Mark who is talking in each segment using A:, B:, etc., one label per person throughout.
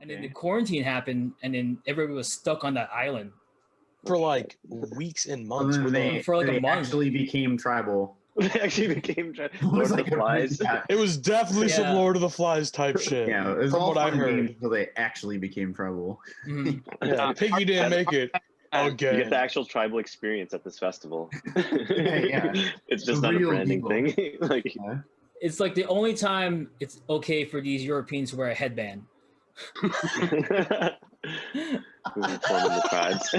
A: And then the quarantine happened, and then everybody was stuck on that island
B: for like weeks and months.
A: For like a month.
C: Actually became tribal.
D: They actually became Lord of the Flies.
B: It was definitely some Lord of the Flies type shit.
C: Yeah, it was
B: from
C: all
B: what I heard.
C: until they actually became tribal.
B: Yeah, Piggy didn't make it. Okay.
D: You get the actual tribal experience at this festival.
C: Yeah.
D: It's just not a branding thing. Like,
A: it's like the only time it's okay for these Europeans to wear a headband.
D: The tribes.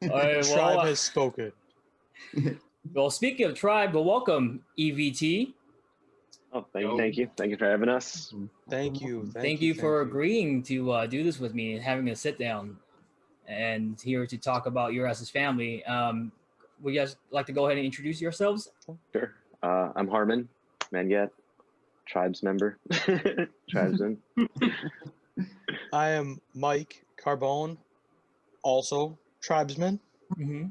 A: All right,
B: Tribe has spoken.
A: Well, speaking of tribe, well, welcome EVT.
D: Oh, thank you for having us.
B: Thank you
A: for agreeing to do this with me and having a sit down and here to talk about your guys' family. Would you guys like to go ahead and introduce yourselves?
D: Sure. I'm Harman, Mangat, tribes member, tribesman.
B: I am Mike Carbone, also tribesman.
A: Mm-hmm.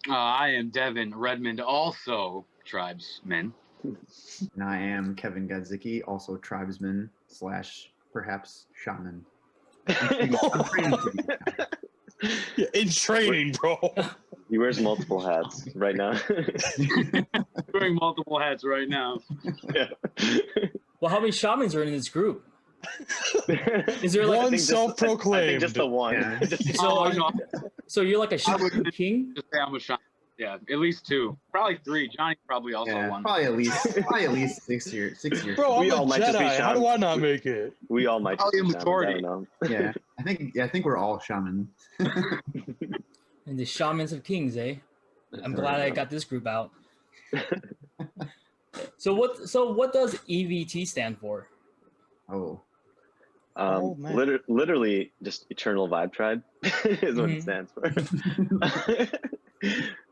E: I am Devin Redmond, also tribesman.
C: And I am Kevin Gadzicki, also tribesman / perhaps shaman.
B: Yeah, in training, bro.
D: He wears multiple hats right now.
E: Wearing multiple hats right now.
D: Yeah.
A: Well, how many shamans are in this group? Is there like
B: one self-proclaimed?
D: I think just the one.
A: Yeah. So you're like a shaman king?
E: Just say I'm a shaman. Yeah, at least 2, probably 3. Johnny probably also one.
C: Probably at least 6 years.
B: Bro,
D: we
B: I'm
D: all
B: a
D: might just be
B: Jedi. How do I not make it?
D: We all might just
E: be a
D: shamans,
E: majority.
D: I don't know.
C: Yeah, I think we're all shaman.
A: And the shamans of kings, eh? I'm glad I got this group out. So what does EVT stand for?
D: Literally just Eternal Vibe Tribe is what it stands for.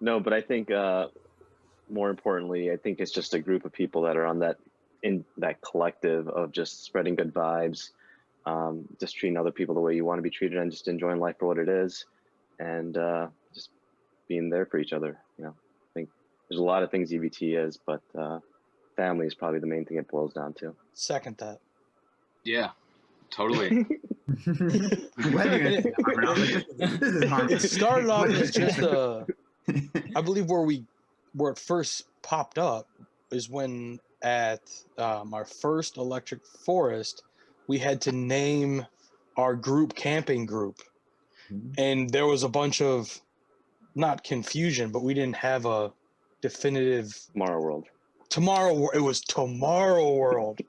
D: No, but I think more importantly, I think it's just a group of people that are on that collective of just spreading good vibes, just treating other people the way you want to be treated, and just enjoying life for what it is, and just being there for each other. You know, I think there's a lot of things EVT is, but family is probably the main thing it boils down to.
B: Second that.
E: Yeah, totally.
B: It started off as just I believe where it first popped up is when at our first Electric Forest, we had to name our camping group. And there was a bunch of, not confusion, but we didn't have a definitive...
D: TomorrowWorld.
B: It was TomorrowWorld.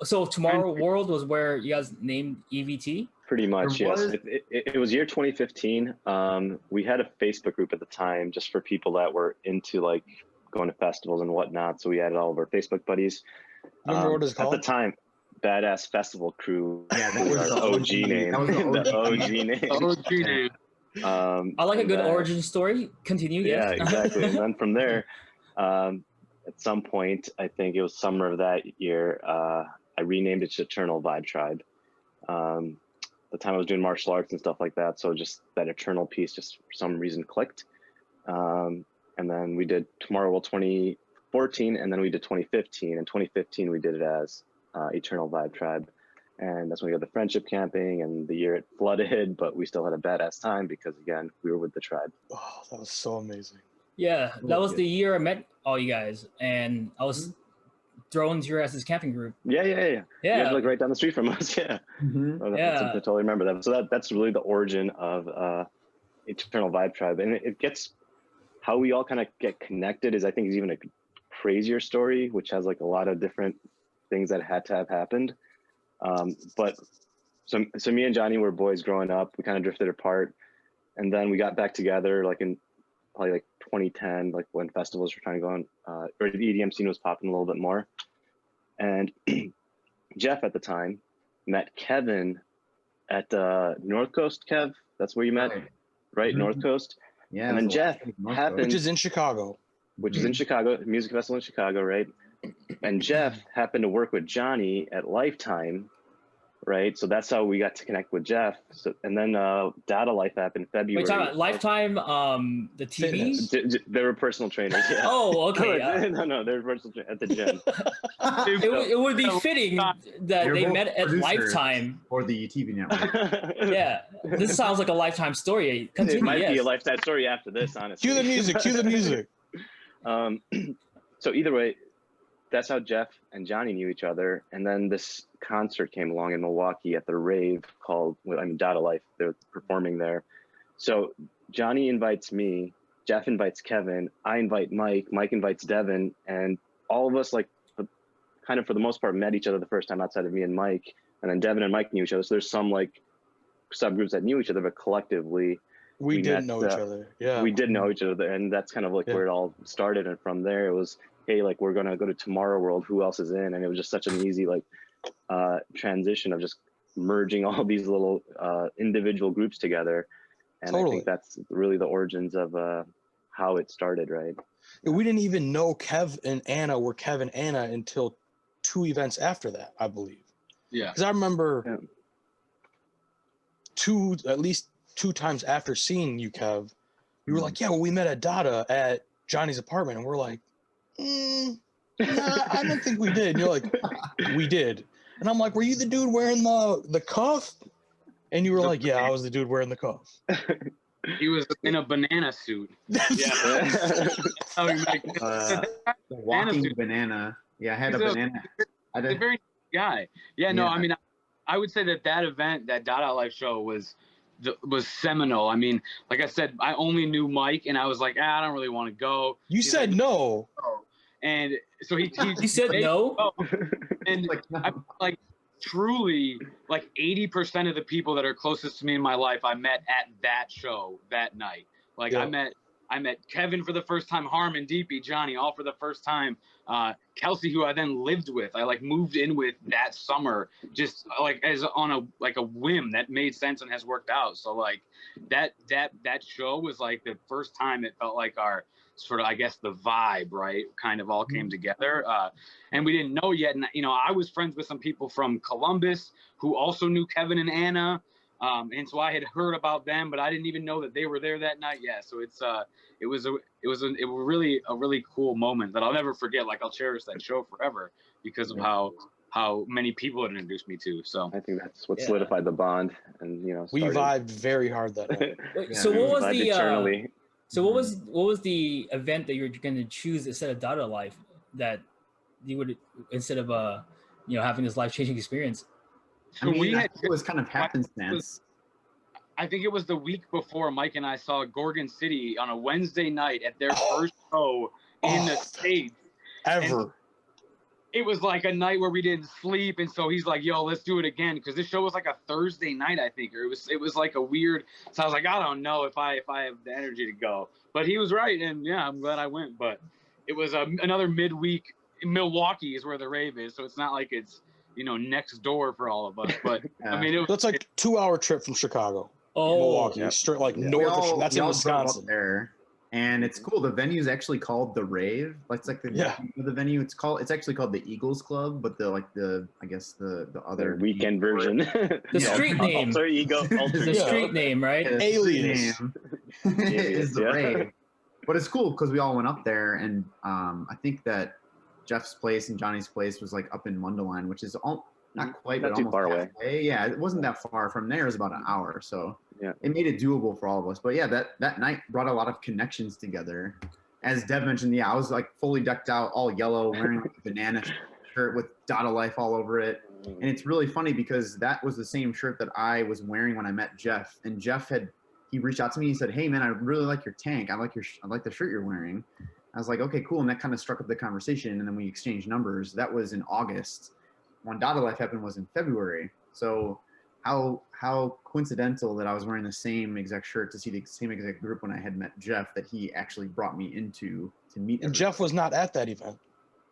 A: So TomorrowWorld was where you guys named EVT?
D: Pretty much, yes. It was year 2015. We had a Facebook group at the time just for people that were into like going to festivals and whatnot. So we added all of our Facebook buddies.
B: Remember what it was called?
D: At the time, Badass Festival Crew.
C: Yeah, that was
D: our OG name.
C: That was
D: the OG name.
E: OG name.
A: I like a good origin story. Continue.
D: Yeah,
A: yes.
D: exactly. And then from there, at some point, I think it was summer of that year, I renamed it to Eternal Vibe Tribe. The time I was doing martial arts and stuff like that, so just that eternal piece just for some reason clicked. And then we did TomorrowWorld 2014, and then we did 2015. In 2015, we did it as Eternal Vibe Tribe. And that's when we got the friendship camping, and the year it flooded, but we still had a badass time because, again, we were with the tribe.
B: Oh, that was so amazing.
A: Yeah, that was the year I met all you guys, and I was thrown to your guys' camping group.
D: Yeah. You guys are like right down the street from us. Yeah. I totally remember that. So that's really the origin of Eternal Vibe Tribe, and it gets how we all kind of get connected is, I think, is even a crazier story, which has like a lot of different things that had to have happened. But so me and Johnny were boys growing up. We kind of drifted apart, and then we got back together like in probably like 2010, like when festivals were trying to go on, or the EDM scene was popping a little bit more. And Jeff at the time met Kevin at North Coast. Kev, that's where you met, right? North Coast.
C: Yeah.
D: And then Jeff happened,
B: which is in Chicago.
D: Music festival in Chicago, right? And Jeff happened to work with Johnny at Lifetime, right? So that's how we got to connect with Jeff. So, and then Dada Life happened in February.
A: Wait, talking about Lifetime, the TV?
D: They were personal trainers. Yeah.
A: Oh, okay.
D: No, they were personal trainers at the gym.
A: It would be fitting that they met at Lifetime.
C: Or the TV network.
A: Yeah, this sounds like a Lifetime story. Continue,
D: it might be
A: yes.
D: a Lifetime story after this, honestly.
B: Cue the music. Cue the music.
D: So either way, that's how Jeff and Johnny knew each other. And then this concert came along in Milwaukee at the Rave called, Dada Life. They're performing there. So Johnny invites me, Jeff invites Kevin, I invite Mike invites Devin, and all of us, like, kind of for the most part, met each other the first time outside of me and Mike. And then Devin and Mike knew each other. So there's some, like, subgroups that knew each other, but collectively,
B: we did know each other. Yeah,
D: we did know each other, and that's kind of like where it all started. And from there, it was, hey, like, we're gonna go to TomorrowWorld. Who else is in? And it was just such an easy, like, transition of just merging all these little individual groups together. And I think that's really the origins of how it started, right?
B: We didn't even know Kev and Anna were Kev and Anna until 2 events after that, I believe.
E: Yeah,
B: because I remember at least two times after seeing you, Kev, you were like, yeah, well, we met at Dada at Johnny's apartment. And we're like, nah, I don't think we did. And you're like, we did. And I'm like, were you the dude wearing the cuff? And you were like, yeah, I was the dude wearing the cuff.
E: He was in a banana suit. Yeah.
C: The walking banana. Yeah, I had a banana.
E: A very nice guy. Yeah, no, I mean, I would say that event, that Dada Life show was seminal. I mean, like I said, I only knew Mike, and I was like, I don't really want to go.
B: You said no.
E: And so he
A: said no?
E: And like truly, like 80% of the people that are closest to me in my life, I met at that show that night. Like I met Kevin for the first time, Harman, DP, Johnny, all for the first time. Kelsey, who I then lived with, I like moved in with that summer, just like as on a whim that made sense and has worked out. So like that show was like the first time it felt like our sort of, I guess, the vibe, right, kind of all came together. And we didn't know yet. And, you know, I was friends with some people from Columbus who also knew Kevin and Anna. And so I had heard about them, but I didn't even know that they were there that night. Yeah. So it was really a really cool moment that I'll never forget. Like, I'll cherish that show forever because of how many people it introduced me to. So
D: I think that's what solidified the bond. And, you know,
B: we vibed very hard that night.
A: So what was the So what was the event that you were going to choose instead of Dada Life that you would, instead of having this life-changing experience?
C: I mean, it was kind of happenstance.
E: I think it was the week before Mike and I saw Gorgon City on a Wednesday night at their first show in the States.
B: Ever.
E: And it was like a night where we didn't sleep, and so he's like, yo, let's do it again, because this show was like a Thursday night, I think, or it was like a weird, so I was like, I don't know if I have the energy to go, but he was right, and yeah, I'm glad I went. But it was another midweek. Milwaukee is where the Rave is, so it's not like it's next door for all of us, but I mean, it's
B: like a 2-hour trip from Chicago. Milwaukee, straight like north of, that's in Wisconsin.
C: There. And it's cool. The venue is actually called the Rave. It's like the venue. It's actually called the Eagles Club, but the other
D: weekend version.
A: The street name.
D: Alter ego.
A: The street name, right?
B: Alias
C: is the Rave. But it's cool because we all went up there, and I think that Jeff's place and Johnny's place was like up in Mundelein, which is not quite, but
D: too far away.
C: Yeah, it wasn't that far. From there, it was about an hour, so it made it doable for all of us. But yeah, that night brought a lot of connections together. As Dev mentioned, I was like fully decked out, all yellow, wearing a banana shirt with Dada Life all over it. And it's really funny because that was the same shirt that I was wearing when I met Jeff. And Jeff he reached out to me. He said, "Hey man, I really like your tank. I like the shirt you're wearing." I was like, "Okay, cool." And that kind of struck up the conversation. And then we exchanged numbers. That was in August. When Dada Life happened was in February. So how coincidental that I was wearing the same exact shirt to see the same exact group when I had met Jeff, that he actually brought me into to meet.
B: And Jeff was not at that event.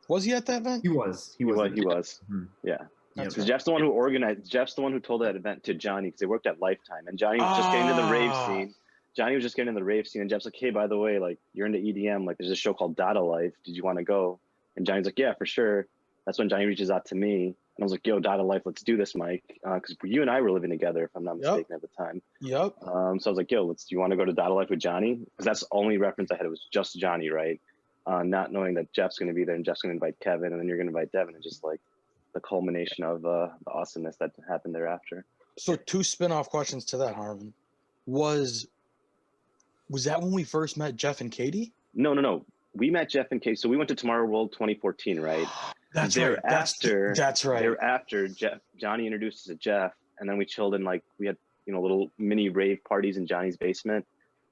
B: Was he at that event?
C: He was.
D: Mm-hmm. Yeah. Because Jeff's the one who organized. Jeff's the one who told that event to Johnny, because they worked at Lifetime, and Johnny was just getting into the rave scene. Johnny was just getting in the rave scene, and Jeff's like, "Hey, by the way, like, you're into EDM. Like, there's a show called Dada Life. Did you want to go?" And Johnny's like, "Yeah, for sure." That's when Johnny reaches out to me. I was like, yo, Dada Life, let's do this, Mike. Because you and I were living together, if I'm not mistaken, at the time.
B: Yep.
D: So I was like, yo, do you want to go to Dada Life with Johnny? Because that's the only reference I had. It was just Johnny, right? Not knowing that Jeff's going to be there and Jeff's going to invite Kevin and then you're going to invite Devin, and just like the culmination of the awesomeness that happened thereafter.
B: So 2 spin-off questions to that, Harman. Was that when we first met Jeff and Katie?
D: No. We met Jeff and Katie. So we went to TomorrowWorld 2014, right?
B: That's right. That's right.
D: Thereafter, Johnny introduced us to Jeff, and then we chilled in, like, we had, little mini rave parties in Johnny's basement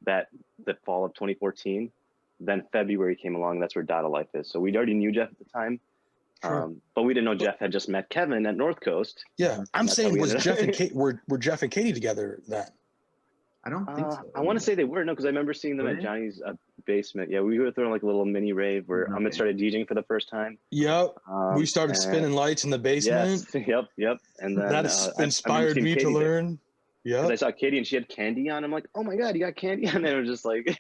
D: that fall of 2014. Then February came along. That's where Dada Life is. So we already knew Jeff at the time. Sure. But we didn't know Jeff had just met Kevin at North Coast.
B: Yeah, I'm saying were Jeff and Katie together then?
C: I don't think so.
D: I want to say they were, no, because I remember seeing them at Johnny's basement. Yeah, we were throwing like a little mini rave where Amit started DJing for the first time.
B: Yep. We started spinning lights in the basement.
D: Yes, yep. And then
B: that inspired me to learn. Yeah.
D: Because I saw Katie and she had candy on. I'm like, oh my God, you got candy on. And it was just like,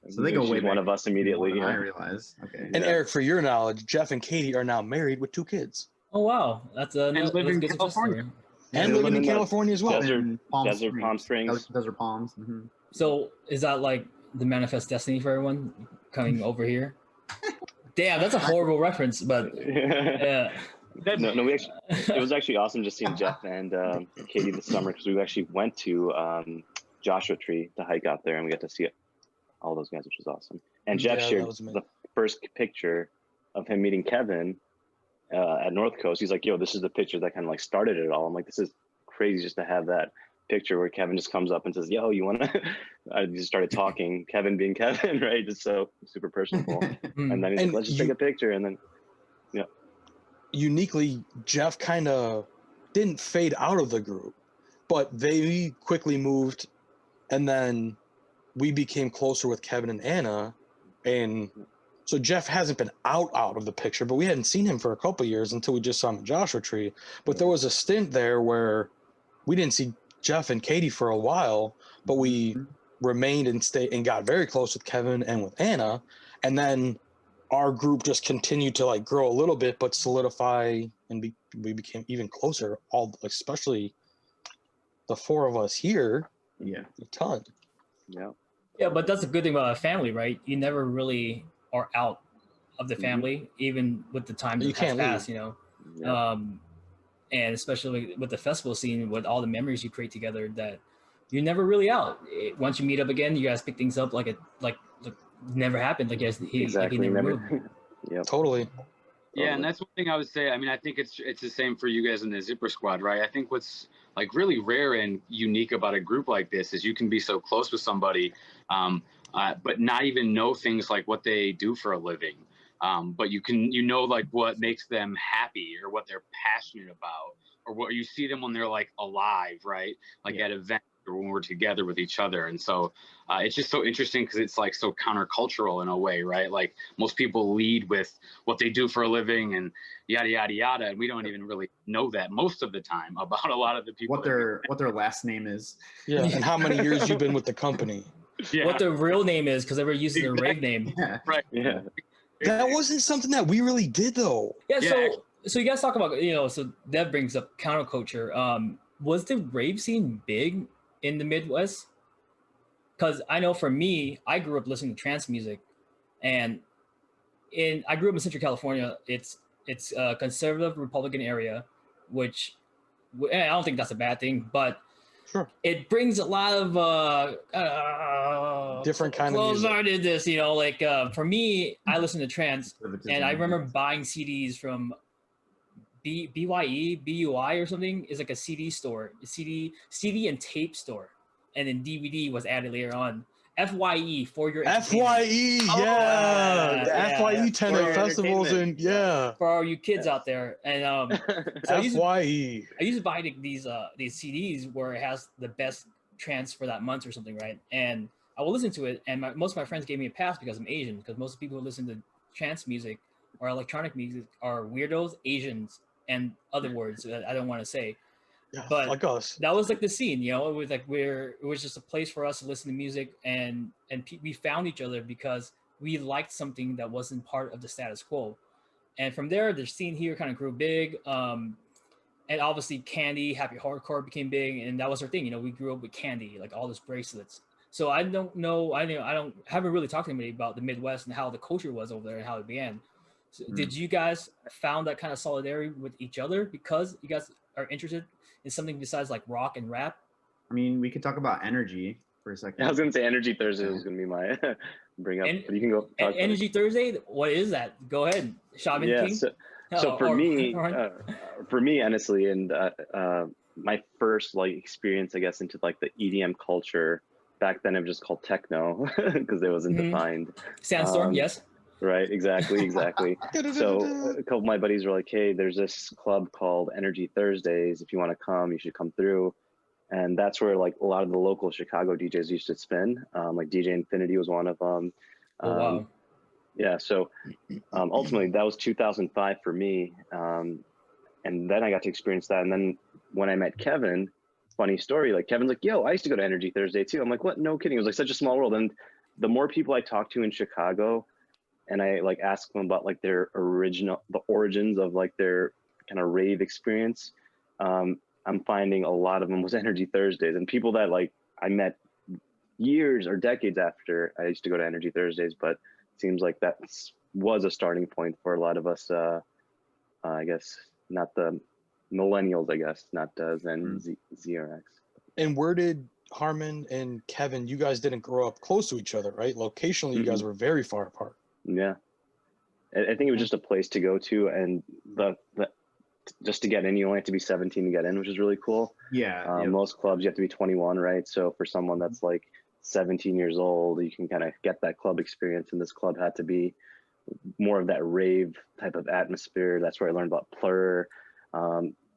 C: so they go way
D: one of us immediately.
C: I realize. Okay.
B: And Eric, for your knowledge, Jeff and Katie are now married with 2 kids.
A: Oh wow, that's a
E: and living in California.
B: And living in California as well.
D: Desert Palm Springs.
C: Desert Palms. Mm-hmm.
A: So is that like the manifest destiny for everyone coming over here? Damn, that's a horrible reference, but yeah.
D: No, it was actually awesome just seeing Jeff and Katie this summer, because we actually went to Joshua Tree to hike out there, and we got to see all those guys, which was awesome. And Jeff shared the first picture of him meeting Kevin at North Coast. He's like, yo, this is the picture that kind of like started it all. I'm like, this is crazy just to have that picture where Kevin just comes up and says, yo, you want to, I just started talking, Kevin being Kevin, right? Just so super personable. And then he's like, let's just take a picture. And then,
B: uniquely, Jeff kind of didn't fade out of the group, but they quickly moved, and then we became closer with Kevin and Anna. And so Jeff hasn't been out of the picture, but we hadn't seen him for a couple of years until we just saw him at Joshua Tree. But there was a stint there where we didn't see Jeff and Katie for a while, but we remained and stayed and got very close with Kevin and with Anna. And then our group just continued to like grow a little bit, but solidify, and we became even closer, especially the 4 of us here.
C: Yeah.
B: A ton.
D: Yeah.
A: Yeah, but that's a good thing about a family, right? You never really are out of the family, even with the time that has passed,
D: Yeah.
A: And especially with the festival scene, with all the memories you create together, that you're never really out. Once you meet up again, you guys pick things up like never happened. Like
D: Exactly.
A: he never moved.
B: Yeah, totally.
E: Yeah, and that's one thing I would say. I mean, I think it's the same for you guys in the ZipperSquad, right? I think what's like really rare and unique about a group like this is you can be so close with somebody, but not even know things like what they do for a living. But you know like what makes them happy or what they're passionate about, or what you see them when they're like alive, right? Like at events or when we're together with each other. And so it's just so interesting because it's like so countercultural in a way, right? Like most people lead with what they do for a living and yada, yada, yada. And we don't even really know that most of the time about a lot of the people.
C: What their last name is.
B: Yeah, and how many years you've been with the company.
A: Yeah. What their real name is, because they were using their Rave name.
C: Yeah.
E: Right.
D: Yeah.
B: That wasn't something that we really did though.
A: Yeah, so you guys talk about, so Dev brings up counterculture. Was the rave scene big in the Midwest? Because I know for me, I grew up listening to trance music, and I grew up in Central California. It's a conservative Republican area, which I don't think that's a bad thing, but
B: sure,
A: it brings a lot of
B: different kind of music.
A: Close-hearted this, for me, I listen to trance, and I remember buying CDs from BUI or something. Is like a CD store, a CD and tape store, and then DVD was added later on. FYE for your
B: FYE, the FYE tenant festivals, and
A: for all you kids out there. And
B: FYE,
A: I used to buy these CDs where it has the best trance for that month or something, right? And I will listen to it, and most of my friends gave me a pass because I'm Asian, because most people who listen to trance music or electronic music are weirdos, Asians, and other words that I don't want to say.
B: yeah,
A: But
B: like us.
A: that was like the scene, it was like it was just a place for us to listen to music, and we found each other because we liked something that wasn't part of the status quo. And from there, the scene here kind of grew big. and obviously Candy, Happy Hardcore became big, and that was our thing. You know, we grew up with Candy, like all those bracelets. So I don't know. Haven't really talked to anybody about the Midwest and how the culture was over there and how it began. So did you guys found that kind of solidarity with each other because you guys are interested in something besides like rock and rap?
C: I mean, we could talk about energy for a second.
D: I was gonna say Energy Thursday was gonna be my bring up, but you can go.
A: Energy Thursday. What is that? Go ahead, Shaman King.
D: So for me, honestly, and my first like experience, I guess, into like the EDM culture back then, it was just called techno because it wasn't defined.
A: Sandstorm, yes.
D: Right, exactly. So a couple of my buddies were like, "Hey, there's this club called Energy Thursdays. If you want to come, you should come through." And that's where like a lot of the local Chicago DJs used to spin. Like DJ Infinity was one of them.
A: Oh, wow.
D: Yeah, so ultimately that was 2005 for me. And then I got to experience that. And then when I met Kevin, funny story, like Kevin's like, "Yo, I used to go to Energy Thursday too." I'm like, "What? No kidding." It was like such a small world. And the more people I talked to in Chicago, and I like asked them about like the origins of like their kind of rave experience, I'm finding a lot of them was Energy Thursdays, and people that like I met years or decades after I used to go to Energy Thursdays, but it seems like that was a starting point for a lot of us. I guess not the millennials, I guess, not Zen Z or X.
B: And where did Harman and Kevin, you guys didn't grow up close to each other, right? Locationally, you guys were very far apart.
D: Yeah. I think it was just a place to go to, and the just to get in, you only have to be 17 to get in, which is really cool.
C: Yeah.
D: Most clubs, you have to be 21, right? So for someone that's like 17 years old, you can kind of get that club experience, and this club had to be more of that rave type of atmosphere. That's where I learned about Plur.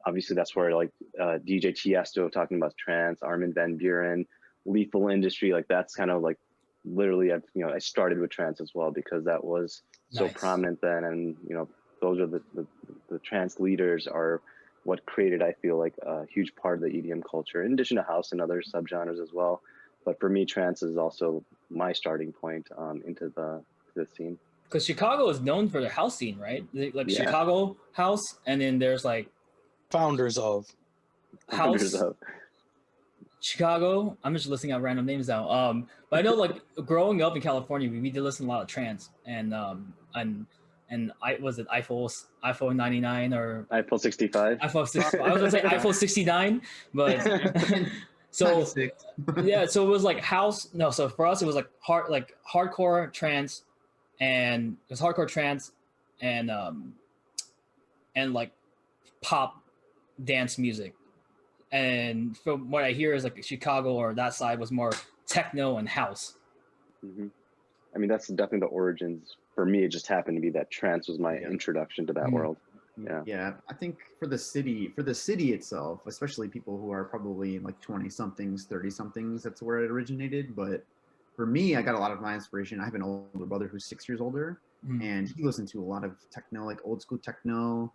D: Obviously, that's where like DJ Tiesto talking about trance, Armin van Buuren, Lethal Industry, like that's kind of like literally, I started with trance as well because that was so prominent then, and those are the trance leaders are what created, I feel like, a huge part of the EDM culture, in addition to house and other subgenres as well. But for me, trance is also my starting point into the scene.
A: Because Chicago is known for their house scene, right? Chicago house, and then there's like
B: founders of
A: Chicago. I'm just listing out random names now. But I know, like, growing up in California, we did listen to a lot of trance, and was it iPhone 99 or
D: iPhone 65?
A: iPhone 65. I was gonna say iPhone 69, but so yeah. So it was like house. No, so for us it was like hardcore trance, and it was hardcore trance, and like pop dance music. And from what I hear is like Chicago or that side was more techno and house.
D: Mm-hmm. I mean, that's definitely the origins. For me, it just happened to be that trance was my introduction to that world. Yeah.
C: I think for the city itself, especially people who are probably like 20-somethings, 30-somethings, that's where it originated. But for me, I got a lot of my inspiration. I have an older brother who's 6 years older, and he listened to a lot of techno, like old school techno.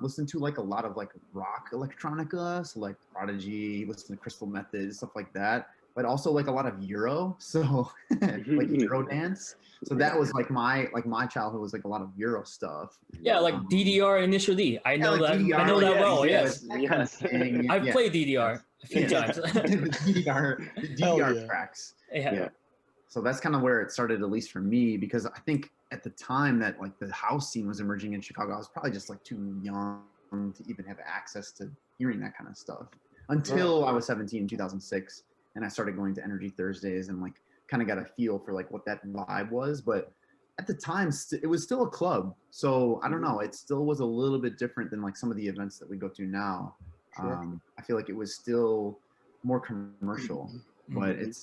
C: Listened to like a lot of like rock electronica, so like Prodigy, listened to Crystal Method, stuff like that. But also like a lot of Euro, so like Euro dance. So that was like my childhood was like a lot of Euro stuff.
A: Yeah, like DDR Initial D. I know that. DDR, I know that well. Yes. I've played DDR a few times.
C: DDR tracks. Yeah. So that's kind of where it started, at least for me, because I think at the time that like the house scene was emerging in Chicago, I was probably just like too young to even have access to hearing that kind of stuff until I was 17 in 2006, and I started going to Energy Thursdays and like kind of got a feel for like what that vibe was. But at the time, it was still a club, so I don't know. It still was a little bit different than like some of the events that we go to now. Sure. I feel like it was still more commercial. But it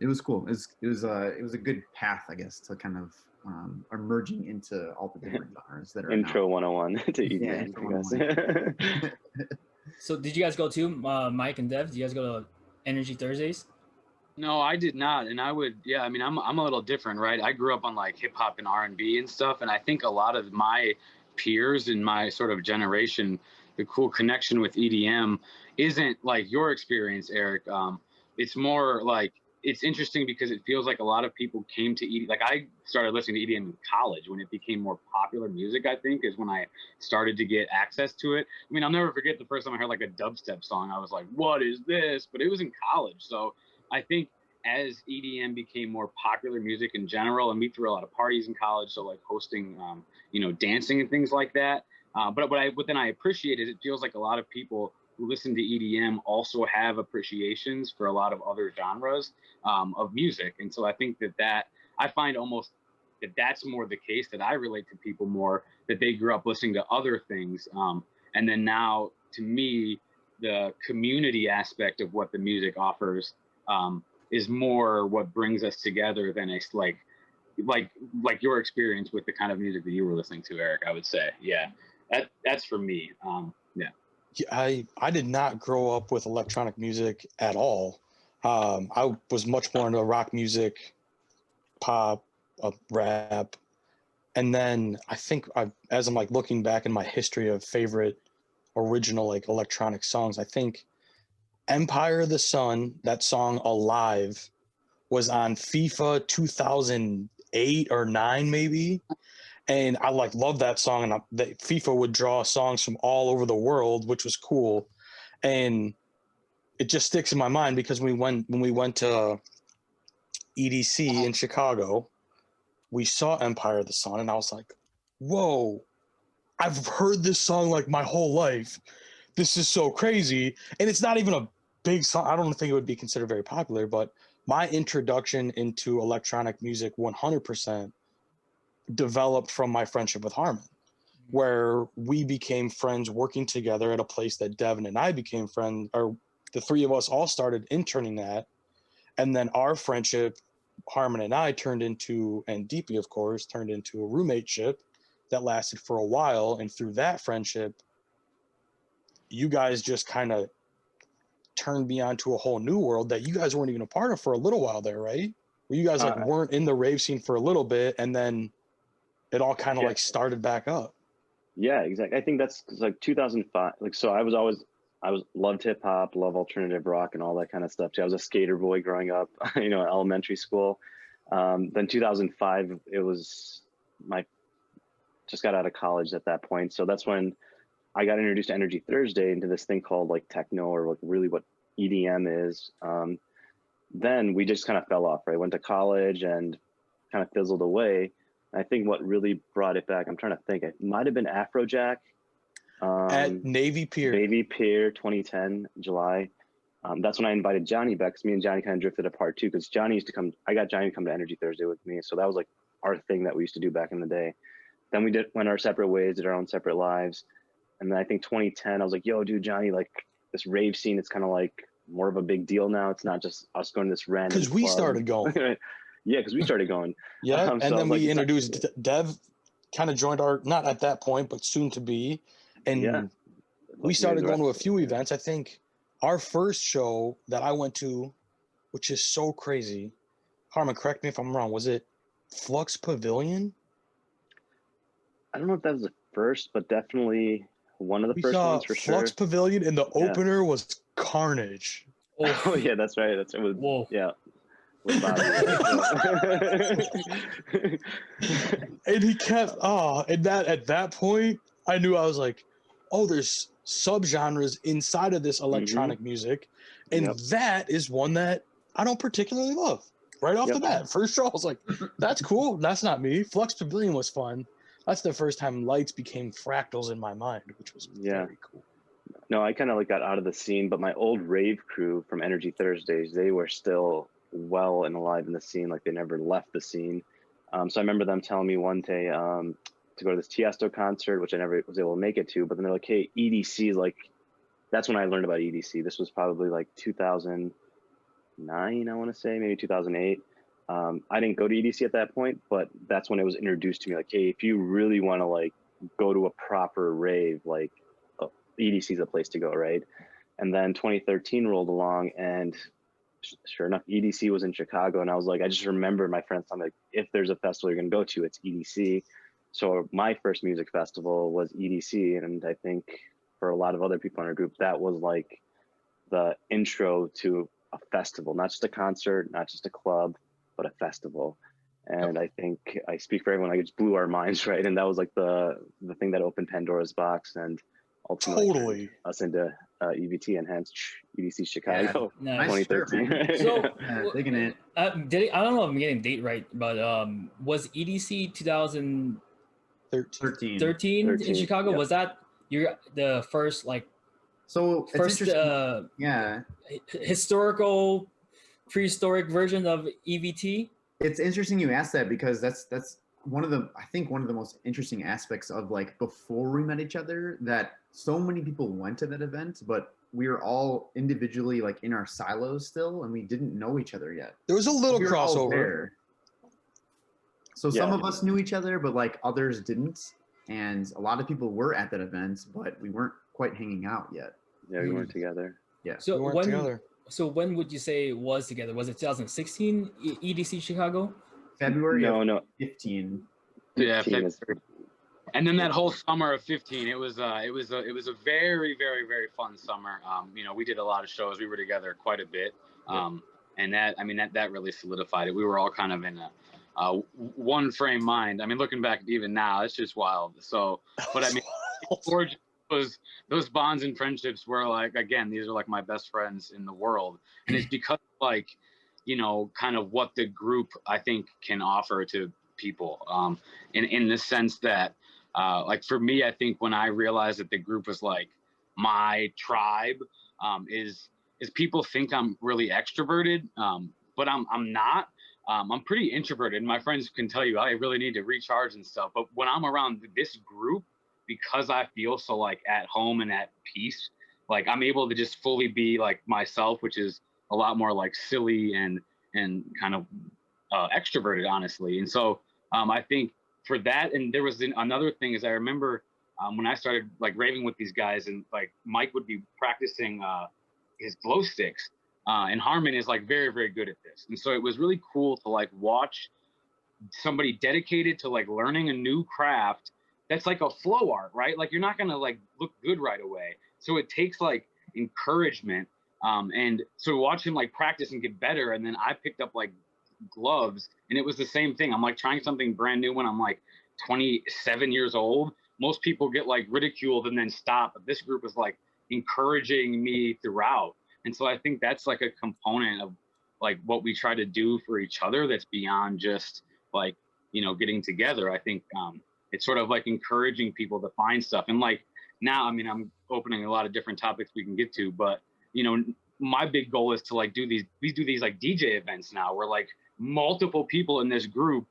C: was cool. It was a good path, I guess, to kind of emerging into all the different genres that are
D: Intro 101 to EDM.
C: Yeah,
A: So did you guys go to Mike and Dev? Did you guys go to Energy Thursdays?
E: No, I did not, and I would. Yeah, I mean, I'm a little different, right? I grew up on like hip hop and R&B and stuff, and I think a lot of my peers in my sort of generation, the cool connection with EDM isn't like your experience, Eric. It's more like it's interesting because it feels like a lot of people came to EDM. Like I started listening to EDM in college when it became more popular music, I think, is when I started to get access to it. I mean, I'll never forget the first time I heard like a dubstep song. I was like, what is this? But it was in college. So I think as EDM became more popular music in general, and we threw a lot of parties in college, so like hosting, dancing and things like that. But what then I appreciate is it feels like a lot of people who listen to EDM also have appreciations for a lot of other genres of music. And so I think that I find almost that's more the case, that I relate to people more, that they grew up listening to other things. And then now, to me, the community aspect of what the music offers is more what brings us together than it's like your experience with the kind of music that you were listening to, Eric, I would say. Yeah, that's for me. Yeah.
B: I did not grow up with electronic music at all. I was much more into rock music, pop, rap. And then I think as I'm like looking back in my history of favorite original like electronic songs, I think Empire of the Sun, that song Alive, was on FIFA 2008 or 9 maybe. And I like loved that song, and FIFA would draw songs from all over the world, which was cool. And it just sticks in my mind because when we went to EDC in Chicago, we saw Empire of the Sun, and I was like, whoa, I've heard this song like my whole life. This is so crazy. And it's not even a big song. I don't think it would be considered very popular, but my introduction into electronic music 100% developed from my friendship with Harman, where we became friends working together at a place that Devin and I became friends, or the three of us all started interning at. And then our friendship, Harman and I, turned into, and DP, of course, turned into a roommateship that lasted for a while. And through that friendship, you guys just kind of turned me onto a whole new world that you guys weren't even a part of for a little while there, right? Where you guys like weren't in the rave scene for a little bit, and then it all kind of like started back up.
D: Yeah, exactly. I think that's like 2005. Like, so I loved hip hop, love alternative rock and all that kind of stuff too. I was a skater boy growing up, elementary school. Then 2005, it was just got out of college at that point. So that's when I got introduced to Energy Thursday, into this thing called like techno, or like really what EDM is. Then we just kind of fell off, right? Went to college and kind of fizzled away. I think what really brought it back, I'm trying to think, it might have been Afrojack.
B: At Navy Pier.
D: Navy Pier, 2010, July. That's when I invited Johnny back, because me and Johnny kind of drifted apart too, because I got Johnny to come to Energy Thursday with me. So that was like our thing that we used to do back in the day. Then we went our separate ways, did our own separate lives. And then I think 2010, I was like, yo, dude, Johnny, like this rave scene, it's kind of like more of a big deal now. It's not just us going to this random
B: Because we started going.
D: Yeah, because we started going.
B: Yeah, and then we introduced Dev, kind of joined our, not at that point, but soon to be. And we started going to a few events. I think our first show that I went to, which is so crazy, Harman, correct me if I'm wrong, was it Flux Pavilion?
D: I don't know if that was the first, but definitely one of the first ones for sure.
B: Flux Pavilion, and the opener was Carnage.
D: Oh yeah, that's right. It was. Whoa. Yeah.
B: And he kept and that at that point I knew, I was like, oh, there's subgenres inside of this electronic music, and that is one that I don't particularly love right off the bat. First show I was like, that's cool, that's not me. Flux Pavilion was fun. That's the first time lights became fractals in my mind, which was very cool.
D: No, I kind of like got out of the scene, but my old rave crew from Energy Thursdays, they were still well and alive in the scene, like they never left the scene. So I remember them telling me one day to go to this Tiesto concert, which I never was able to make it to, but then they're like, hey, EDC, like, that's when I learned about EDC. This was probably like 2009, I want to say, maybe 2008. I didn't go to EDC at that point, but that's when it was introduced to me, like, hey, if you really want to like go to a proper rave, like EDC is a place to go, right? And then 2013 rolled along, and sure enough, EDC was in Chicago, and I was like, I just remember my friends telling me, like, if there's a festival you're gonna go to, it's EDC. So my first music festival was EDC, and I think for a lot of other people in our group, that was like the intro to a festival, not just a concert, not just a club, but a festival. And I think I speak for everyone, like it just blew our minds, right? And that was like the thing that opened Pandora's box and ultimately turned us into EVT and hence EDC Chicago 2013. Right?
A: So
C: digging it.
A: I don't know if I'm getting the date right, but was EDC 2013 in Chicago? Yep. Was that the first like?
C: So
A: first historical prehistoric version of EVT?
C: It's interesting you asked that because that's one of the most interesting aspects of like before we met each other, that so many people went to that event, but we were all individually like in our silos still, and we didn't know each other yet.
B: There was a little crossover.
C: So some of us knew each other, but like others didn't. And a lot of people were at that event, but we weren't quite hanging out yet.
D: Yeah, we weren't together.
C: Yeah.
A: So
B: we weren't together.
A: So when would you say it was together? Was it 2016 EDC Chicago?
C: February of 15.
E: Yeah, February. And then that whole summer of 15, it was a very, very, very fun summer. You know, we did a lot of shows. We were together quite a bit. And that really solidified it. We were all kind of in a one frame mind. I mean, looking back even now, it's just wild. So, but I mean, was those bonds and friendships were like, again, these are like my best friends in the world. And it's because like, you know, kind of what the group I think can offer to people, in the sense that like for me, I think when I realized that the group was like my tribe, is people think I'm really extroverted, but I'm not. I'm pretty introverted, and my friends can tell you I really need to recharge and stuff. But when I'm around this group, because I feel so like at home and at peace, like I'm able to just fully be like myself, which is a lot more like silly and kind of extroverted, honestly. And so I think for that, and there was another thing is I remember when I started like raving with these guys, and like Mike would be practicing his glow sticks, and Harman is like very, very good at this. And so it was really cool to like watch somebody dedicated to like learning a new craft that's like a flow art, right? Like you're not gonna like look good right away. So it takes like encouragement. And so watch him like practice and get better. And then I picked up like gloves, and it was the same thing. I'm like trying something brand new when I'm like 27 years old. Most people get like ridiculed and then stop. But this group is like encouraging me throughout. And so I think that's like a component of like what we try to do for each other that's beyond just like, you know, getting together. I think it's sort of like encouraging people to find stuff. And like now, I mean, I'm opening a lot of different topics we can get to, but you know, my big goal is to like do these like DJ events now where like multiple people in this group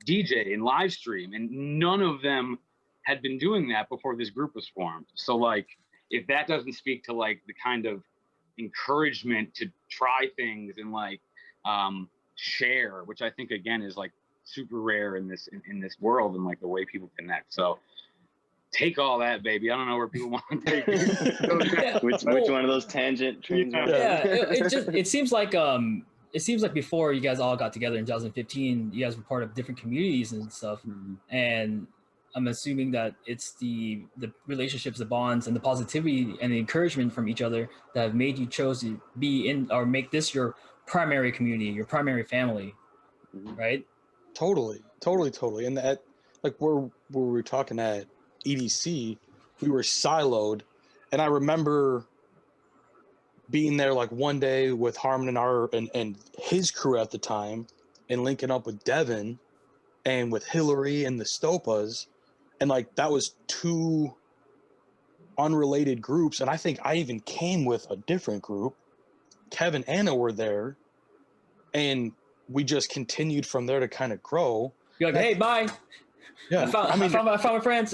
E: DJ and live stream, and none of them had been doing that before this group was formed. So like, if that doesn't speak to like the kind of encouragement to try things and like share, which I think again is like super rare in this world, and like the way people connect. So take all that, baby. I don't know where people want to take it.
D: which one of those tangent trains?
A: It seems like before you guys all got together in 2015, you guys were part of different communities and stuff. Mm-hmm. And I'm assuming that it's the relationships, the bonds, and the positivity and the encouragement from each other that have made you chose to be in or make this your primary community, your primary family, right?
B: Totally. And that, like, where we were talking at EDC, we were siloed, and I remember being there like one day with Harman and his crew at the time, and linking up with Devin and with Hillary and the Stopas, and like that was two unrelated groups. And I think I even came with a different group. Kevin and Anna were there, and we just continued from there to kind of grow.
A: You're like, hey, bye.
B: Yeah,
A: I found my friends.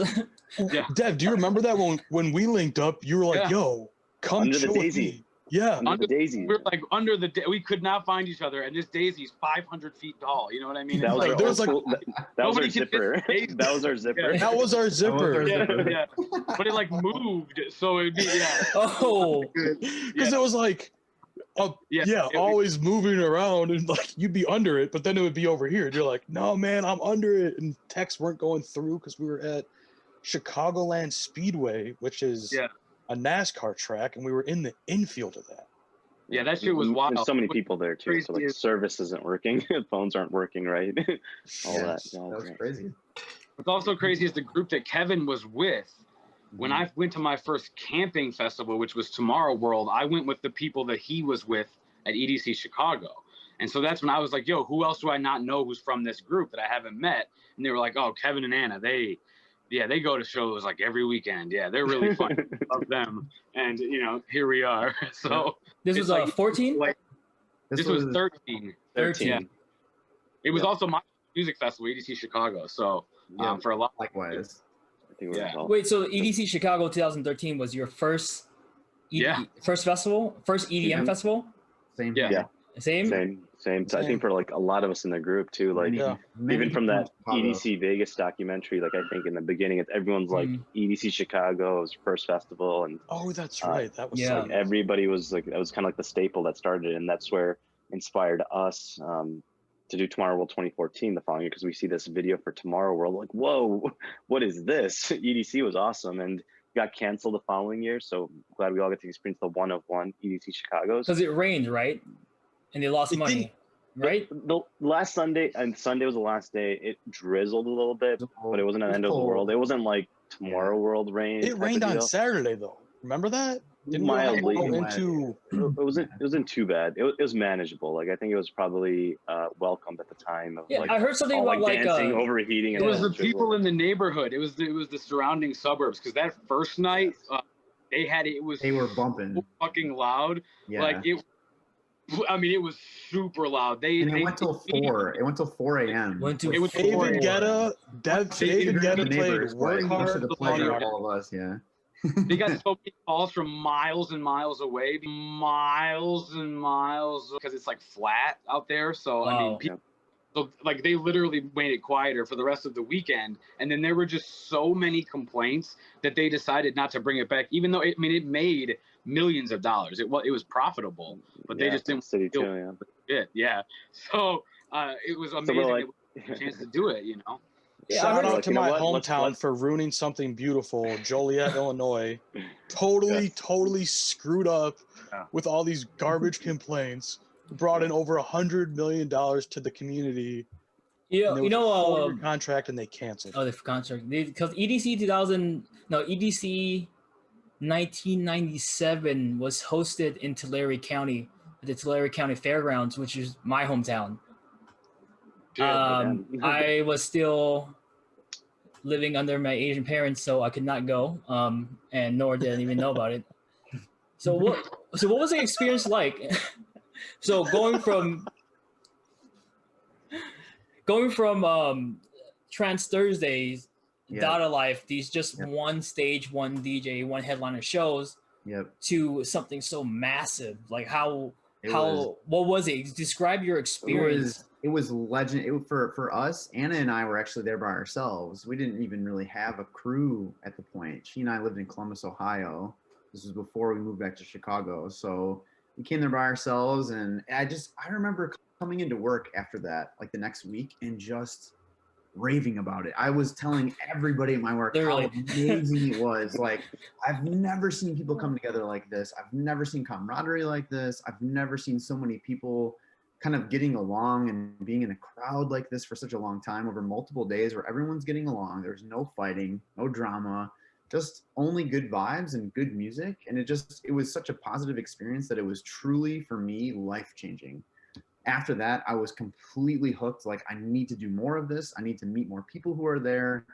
B: Yeah. Dev, do you remember that when we linked up? You were like, "Yo, come
D: under
B: chill
D: the
B: with
D: daisy."
B: me. Yeah,
D: under the daisy.
E: We were like we could not find each other, and this daisy's 500 feet tall. You know what I mean?
D: That was
E: like,
D: that was our zipper. That was our zipper.
B: Yeah. That was our zipper.
E: Yeah. But it like moved, so it'd be
A: Oh,
B: because it was like. Always moving around, and like you'd be under it, but then it would be over here. And you're like, no, man, I'm under it. And texts weren't going through because we were at Chicagoland Speedway, which is a NASCAR track, and we were in the infield of that.
E: Yeah, that shit was wild.
D: There's so many people there too. So like service isn't working, phones aren't working right. All that.
C: That was crazy.
E: What's also crazy is the group that Kevin was with. When I went to my first camping festival, which was TomorrowWorld, I went with the people that he was with at EDC Chicago. And so that's when I was like, yo, who else do I not know who's from this group that I haven't met? And they were like, oh, Kevin and Anna, they go to shows like every weekend. Yeah, they're really fun. Love them. And, you know, here we are. So
A: this was like 14?
E: This was 13.
A: 13.
E: Yeah. It was also my music festival, EDC Chicago. So for a lot.
C: Likewise.
A: Wait, so EDC Chicago 2013 was your first first festival? First EDM festival?
C: Same.
D: Yeah.
A: Same.
D: So I think for like a lot of us in the group too, like even from that EDC Vegas documentary, like I think in the beginning, everyone's like EDC Chicago was first festival, and
B: that's right, that was
D: like everybody was like, that was kind of like the staple that started, and that's where inspired us to do TomorrowWorld 2014 the following year, because we see this video for TomorrowWorld, like, whoa, what is this? EDC was awesome, and got canceled the following year. So glad we all get to experience the one of one EDC Chicago's.
A: Because it rained, right? And they lost money, right?
D: The last Sunday, and Sunday was the last day, it drizzled a little bit, but it wasn't an end of the world. It wasn't like TomorrowWorld rain.
B: It rained on Saturday though. Remember that?
D: Mildly.
B: It
D: wasn't too bad. It was manageable. Like I think it was probably welcomed at the time. Like,
A: I heard something about like
D: dancing, overheating.
E: It was the people in the neighborhood. It was the surrounding suburbs, because that first night they were
C: bumping
E: so fucking loud.
C: Yeah.
E: Like it was super loud.
C: It went till 4. It went till 4 a.m.
B: David Guetta played Work Hard.
C: The pleasure of all of us. Yeah.
E: They got so many calls from miles and miles away, because it's like flat out there. So I mean, people, so like they literally made it quieter for the rest of the weekend, and then there were just so many complaints that they decided not to bring it back, even though it made millions of dollars. It was profitable, but they just didn't do it. Yeah. So it was amazing that we had a chance to do it. You know.
B: Shout out to my hometown for ruining something beautiful, Joliet, Illinois. Totally screwed up with all these garbage complaints. Brought in over $100 million to the community.
A: Yeah,
B: contract, and they canceled.
A: Oh, the contract, because EDC 1997 was hosted in Tulare County, the Tulare County Fairgrounds, which is my hometown. I was still living under my Asian parents, so I could not go, and nor did I even know about it. So what was the experience like? So going from Trans Thursdays, Dada Life, these just one stage, one DJ, one headliner shows, to something so massive. Like what was it? Describe your experience.
C: It was legend. For us, Anna and I were actually there by ourselves. We didn't even really have a crew at the point. She and I lived in Columbus, Ohio. This was before we moved back to Chicago. So we came there by ourselves, and I remember coming into work after that, like the next week, and just raving about it. I was telling everybody at my work how amazing it was. Like, I've never seen people come together like this. I've never seen camaraderie like this. I've never seen so many people kind of getting along and being in a crowd like this for such a long time over multiple days where everyone's getting along. There's no fighting, no drama, just only good vibes and good music. And it was such a positive experience that it was truly, for me, life-changing. After that, I was completely hooked. Like, I need to do more of this. I need to meet more people who are there.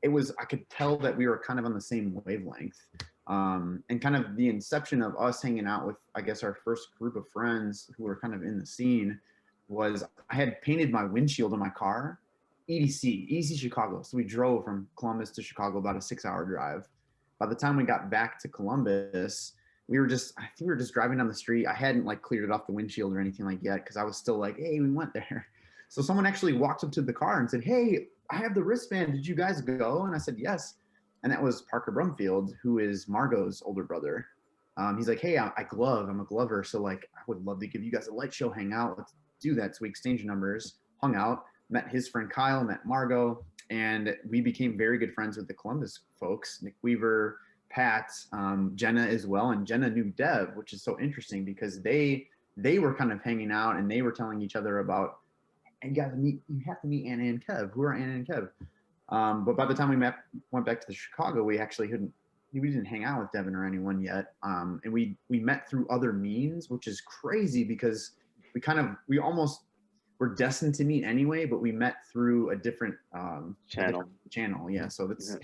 C: I could tell that we were kind of on the same wavelength. And kind of the inception of us hanging out with, I guess, our first group of friends who were kind of in the scene was I had painted my windshield in my car, EDC Chicago. So we drove from Columbus to Chicago, about a 6-hour drive. By the time we got back to Columbus, I think we were just driving down the street. I hadn't like cleared it off the windshield or anything like yet, because I was still like, hey, we went there. So someone actually walked up to the car and said, hey, I have the wristband. Did you guys go? And I said, yes. And that was Parker Brumfield, who is Margot's older brother. He's like, hey, I glove. I'm a glover. So like, I would love to give you guys a light show, hang out. Let's do that. So we exchanged numbers, hung out, met his friend Kyle, met Margot, and we became very good friends with the Columbus folks, Nick Weaver, Pat, Jenna as well, and Jenna knew Dev, which is so interesting because they were kind of hanging out and they were telling each other about, and you have to meet Anna and Kev. Who are Anna and Kev? But by the time we went back to the Chicago, we didn't hang out with Devin or anyone yet, and we met through other means, which is crazy because we almost were destined to meet anyway, but we met through a different channel. Yeah, so that's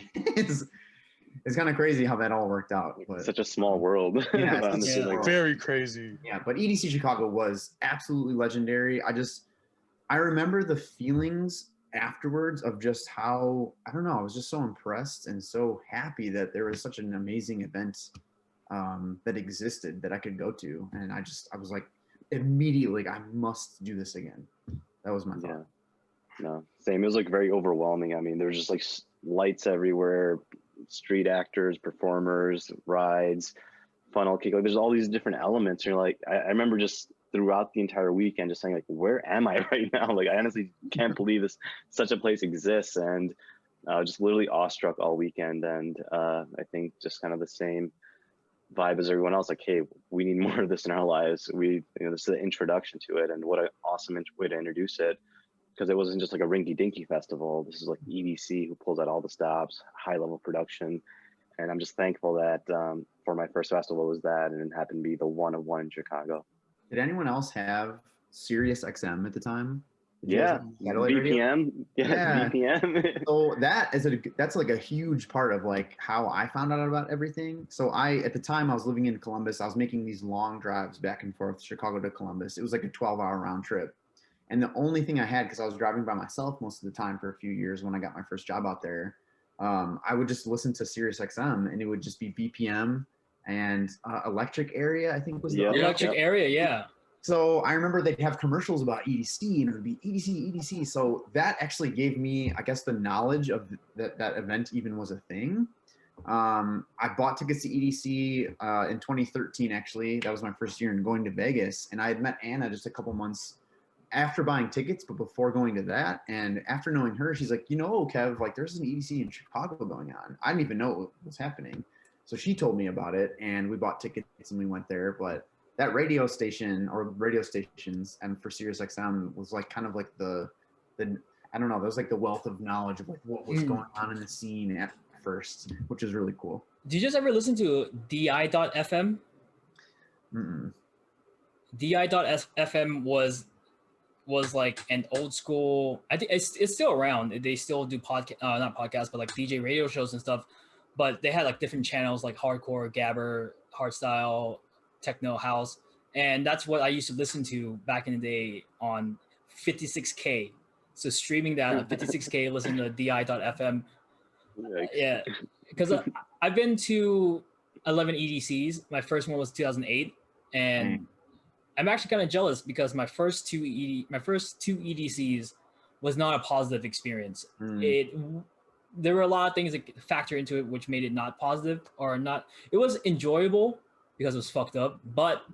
C: it's kind of crazy how that all worked out. But,
D: such a small world.
C: Yeah,
B: very crazy.
C: Yeah, but EDC Chicago was absolutely legendary. I remember the feelings afterwards of just how, I don't know, I was just so impressed and so happy that there was such an amazing event that existed that I could go to. And I was like, immediately, I must do this again. That was my thought.
D: Yeah. No, same. It was like very overwhelming. I mean, there was just like lights everywhere, street actors, performers, rides, funnel cake. Like there's all these different elements. And you're like, I remember just throughout the entire weekend just saying like, where am I right now? Like I honestly can't believe such a place exists. And just literally awestruck all weekend. And I think just kind of the same vibe as everyone else, like, hey, we need more of this in our lives. This is an introduction to it, and what an awesome way to introduce it, because it wasn't just like a rinky-dinky festival. This is like EDC, who pulls out all the stops, high-level production, and I'm just thankful that for my first festival was that, and it happened to be the one of one in Chicago.
C: Did anyone else have Sirius XM at the time?
D: Yeah, BPM. Yeah, BPM.
C: So that's like a huge part of like how I found out about everything. So at the time I was living in Columbus. I was making these long drives back and forth, Chicago to Columbus. It was like a 12-hour round trip. And the only thing I had, because I was driving by myself most of the time for a few years when I got my first job out there, I would just listen to Sirius XM, and it would just be BPM and Electric Area, I think was the
A: Electric Area, yeah.
C: So I remember they'd have commercials about EDC, and it would be EDC. So that actually gave me, I guess, the knowledge of that event even was a thing. I bought tickets to EDC in 2013, actually. That was my first year in going to Vegas. And I had met Anna just a couple months after buying tickets, but before going to that. And after knowing her, she's like, Kev, like there's an EDC in Chicago going on. I didn't even know what was happening. So she told me about it, and we bought tickets and we went there. But that radio station or radio stations and for Sirius XM was like kind of like the I don't know, there was like the wealth of knowledge of like what was going on in the scene at first, which is really cool.
A: Did you just ever listen to DI.FM? DI.FM was like an old school, I think it's still around. They still do not podcasts, but like DJ radio shows and stuff. But they had like different channels like hardcore, gabber, hardstyle, techno, house, and that's what I used to listen to back in the day on 56K. So streaming that on 56K, listening to DI.FM. Yeah, because I've been to 11 EDCs. My first one was 2008, and I'm actually kind of jealous because my first two EDCs was not a positive experience. There were a lot of things that factor into it which made it not positive or not. It was enjoyable because it was fucked up, but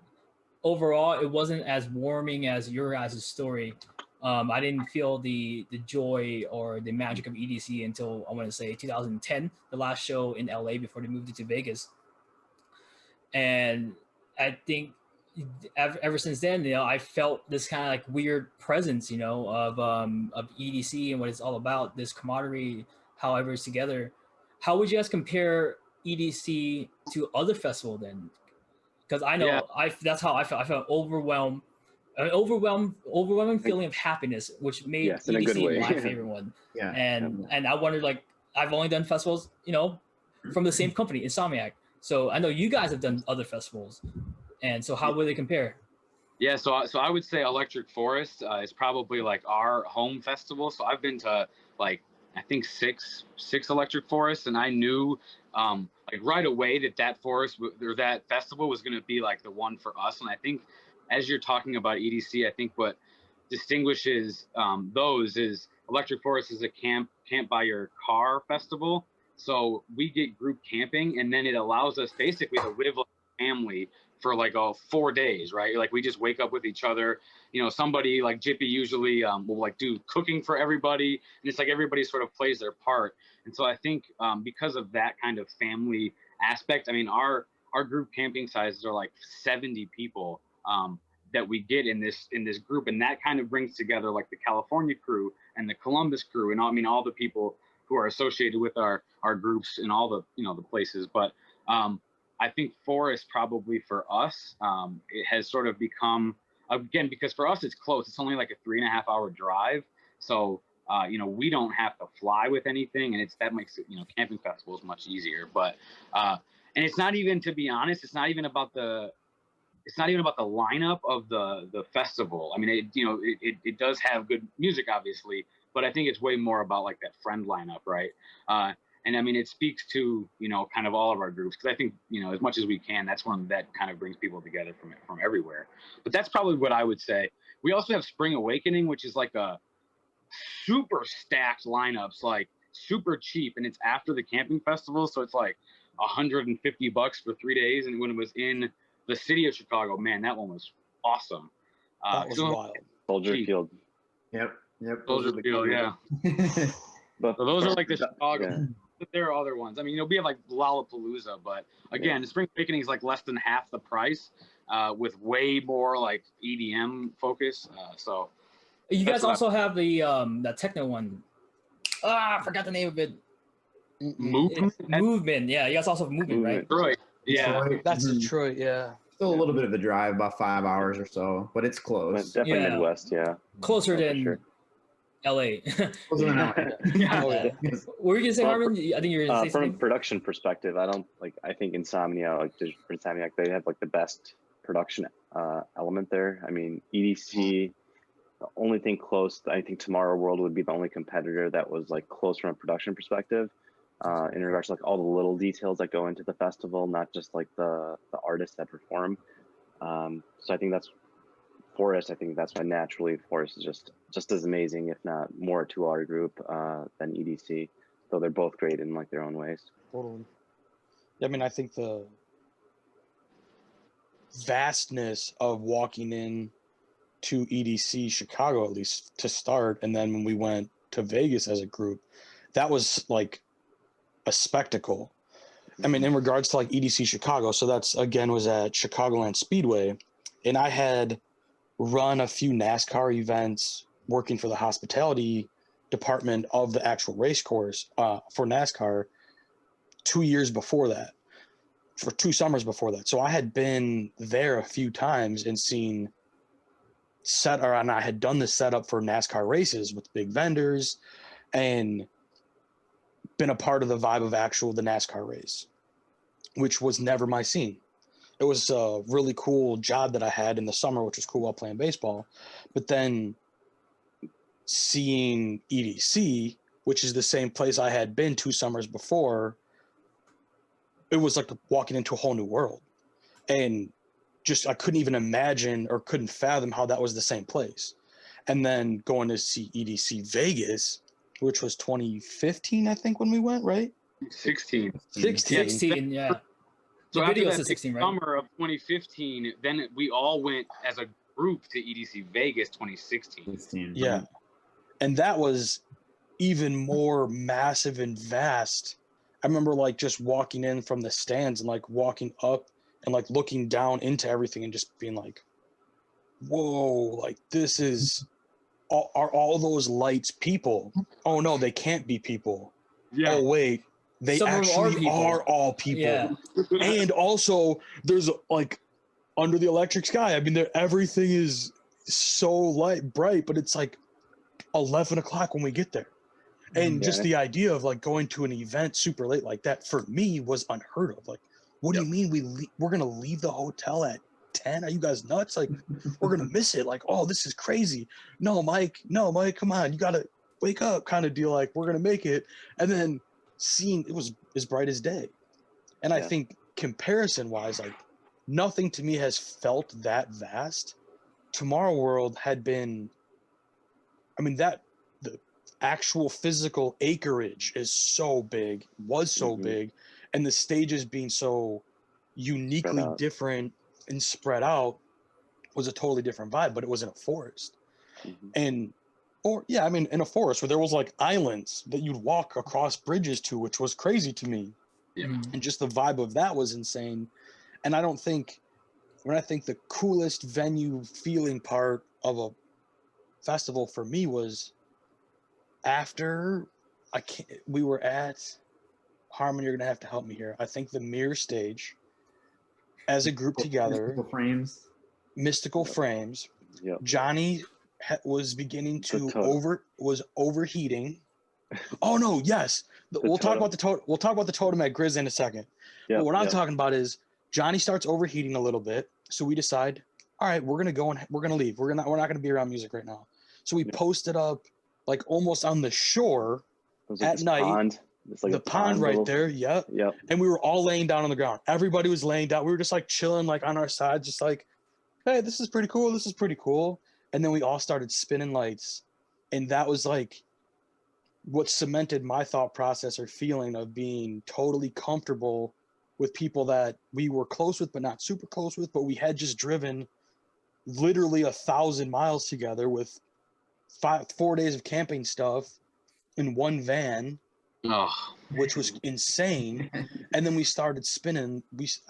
A: overall it wasn't as warming as your guys' story. I didn't feel the joy or the magic of EDC until I want to say 2010, the last show in LA before they moved it to Vegas. And I think ever since then, I felt this kind of like weird presence, of EDC and what it's all about, this camaraderie, how everyone's together. How would you guys compare EDC to other festivals then? Because I know that's how I felt. I felt overwhelming feeling of happiness, which made EDC my favorite one. Yeah. And I wondered, like, I've only done festivals, from the same company, Insomniac. So I know you guys have done other festivals. And so how would they compare?
E: Yeah, so I would say Electric Forest is probably like our home festival. So I've been to like, I think six Electric Forests, and I knew like right away that forest or that festival was going to be like the one for us. And I think as you're talking about EDC, I think what distinguishes those is Electric Forest is a camp by your car festival. So we get group camping, and then it allows us basically to live like a family for like 4 days, right? Like we just wake up with each other. Somebody like Jippy usually will like do cooking for everybody, and it's like everybody sort of plays their part. And so I think because of that kind of family aspect. I mean, our group camping sizes are like 70 people that we get in this group, and that kind of brings together like the California crew and the Columbus crew, and all the people who are associated with our groups in all the the places. But I think Forest probably for us, it has sort of become, again, because for us it's close. It's only like a 3.5 hour drive, so we don't have to fly with anything, and that makes it, camping festivals much easier. But and it's not even, to be honest, it's not even about the lineup of the festival. I mean, it does have good music, obviously, but I think it's way more about like that friend lineup, right? And I mean, it speaks to kind of all of our groups, because I think as much as we can, that's one that kind of brings people together from everywhere. But that's probably what I would say. We also have Spring Awakening, which is like a super stacked lineups, like super cheap, and it's after the camping festival, so it's like $150 for 3 days. And when it was in the city of Chicago, man, that one was awesome.
B: That was wild.
D: Soldier Field.
C: Yep.
E: Soldier Field, yeah.
D: But
E: So those are like the Chicago. Yeah. But there are other ones. I mean, we have like Lollapalooza, but again, the Spring Awakening is like less than half the price, with way more like EDM focus. So
A: you guys also have the that techno one. I forgot the name of it. Movement. Yeah, you guys also have Movement, right?
E: Detroit. Yeah,
C: Detroit.
B: That's Detroit. Yeah.
C: Still a little bit of a drive, about 5 hours or so, but it's close.
D: Definitely Midwest, yeah.
A: Closer than LA.
C: Closer than LA.
A: What were you gonna say, Harman? I think you were gonna say
D: from a
A: something.
D: Production perspective, I think Insomnia, Insomniac, they have like the best production element there. I mean, EDC, the only thing close, I think TomorrowWorld would be the only competitor that was like close from a production perspective, in regards to like all the little details that go into the festival, not just like the artists that perform. So I think that's Forest. I think that's why naturally Forest is just as amazing, if not more, to our group than EDC. Though they're both great in like their own ways.
B: Totally. I mean, I think the vastness of walking in to EDC Chicago, at least to start, and then when we went to Vegas as a group, that was like a spectacle. I mean, in regards to like EDC Chicago, so that's again was at Chicagoland Speedway, and I had run a few NASCAR events working for the hospitality department of the actual race course for NASCAR 2 years before that, for 2 summers before that. So I had been there a few times and seen and I had done the setup for NASCAR races with big vendors and been a part of the vibe of the NASCAR race, which was never my scene. It was a really cool job that I had in the summer, which was cool while playing baseball. But then seeing EDC, which is the same place I had been 2 summers before, it was like walking into a whole new world. And just, I couldn't even imagine or couldn't fathom how that was the same place. And then going to see EDC Vegas, which was 2015, I think, when we went, right?
E: 16,
A: yeah.
E: So
A: the
E: after
A: video
E: that
A: says 16, right?
E: summer of 2015, then we all went as a group to EDC Vegas 2016.
B: Yeah. And that was even more massive and vast. I remember like just walking in from the stands and like walking up and like looking down into everything and just being like, whoa, like this is, are all those lights people? Oh no, they can't be people.
E: Yeah.
B: Oh wait, they
A: Some
B: actually are all people.
A: Yeah.
B: And also there's like under the electric sky, I mean, everything is so bright, but it's like 11 o'clock when we get there. And just the idea of like going to an event super late like that for me was unheard of. Like, what do you mean we're gonna leave the hotel at 10? Are you guys nuts? Like, we're gonna miss it. Like, oh, this is crazy. No, Mike, come on, you gotta wake up, kind of deal. Like, we're gonna make it. And then seeing it was as bright as day. And I think comparison wise, like nothing to me has felt that vast. TomorrowWorld had been, I mean, the actual physical acreage is so big, was so big, and the stages being so uniquely different and spread out was a totally different vibe, but it was in a forest. In a forest where there was like islands that you'd walk across bridges to, which was crazy to me.
E: Yeah.
B: And just the vibe of that was insane. And I think the coolest venue feeling part of a festival for me was after we were at Harman, you're gonna have to help me here. I think the mirror stage as a group together, mystical frames.
D: Yep.
B: Johnny was beginning to overheating. Oh no, yes. We'll talk about the totem at Grizz in a second.
D: Yep,
B: but what I'm talking about is Johnny starts overheating a little bit. So we decide, all right, we're gonna go and we're gonna leave. We're not gonna be around music right now. So we posted up like almost on the shore at night.
D: Pond. Like
B: the pond right there, yep. And we were all laying down on the ground. Everybody was laying down. We were just like chilling, like on our side, just like, hey, this is pretty cool. This is pretty cool. And then we all started spinning lights, and that was like what cemented my thought process or feeling of being totally comfortable with people that we were close with, but not super close with. But we had just driven literally 1,000 miles together with 4 days of camping stuff in one van. Which was insane. And then we started spinning.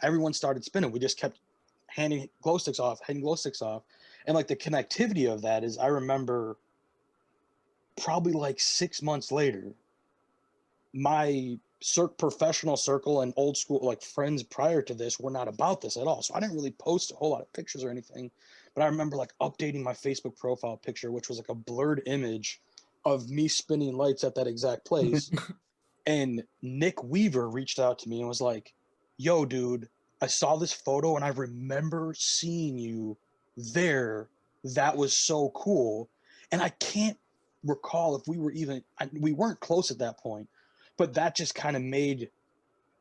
B: Everyone started spinning. We just kept handing glow sticks off. And like the connectivity of that is, I remember probably like 6 months later, my professional circle and old school like friends prior to this were not about this at all. So I didn't really post a whole lot of pictures or anything. But I remember like updating my Facebook profile picture, which was like a blurred image of me spinning lights at that exact place. And Nick Weaver reached out to me and was like, yo, dude, I saw this photo and I remember seeing you there. That was so cool. And I can't recall if we weren't close at that point, but that just kind of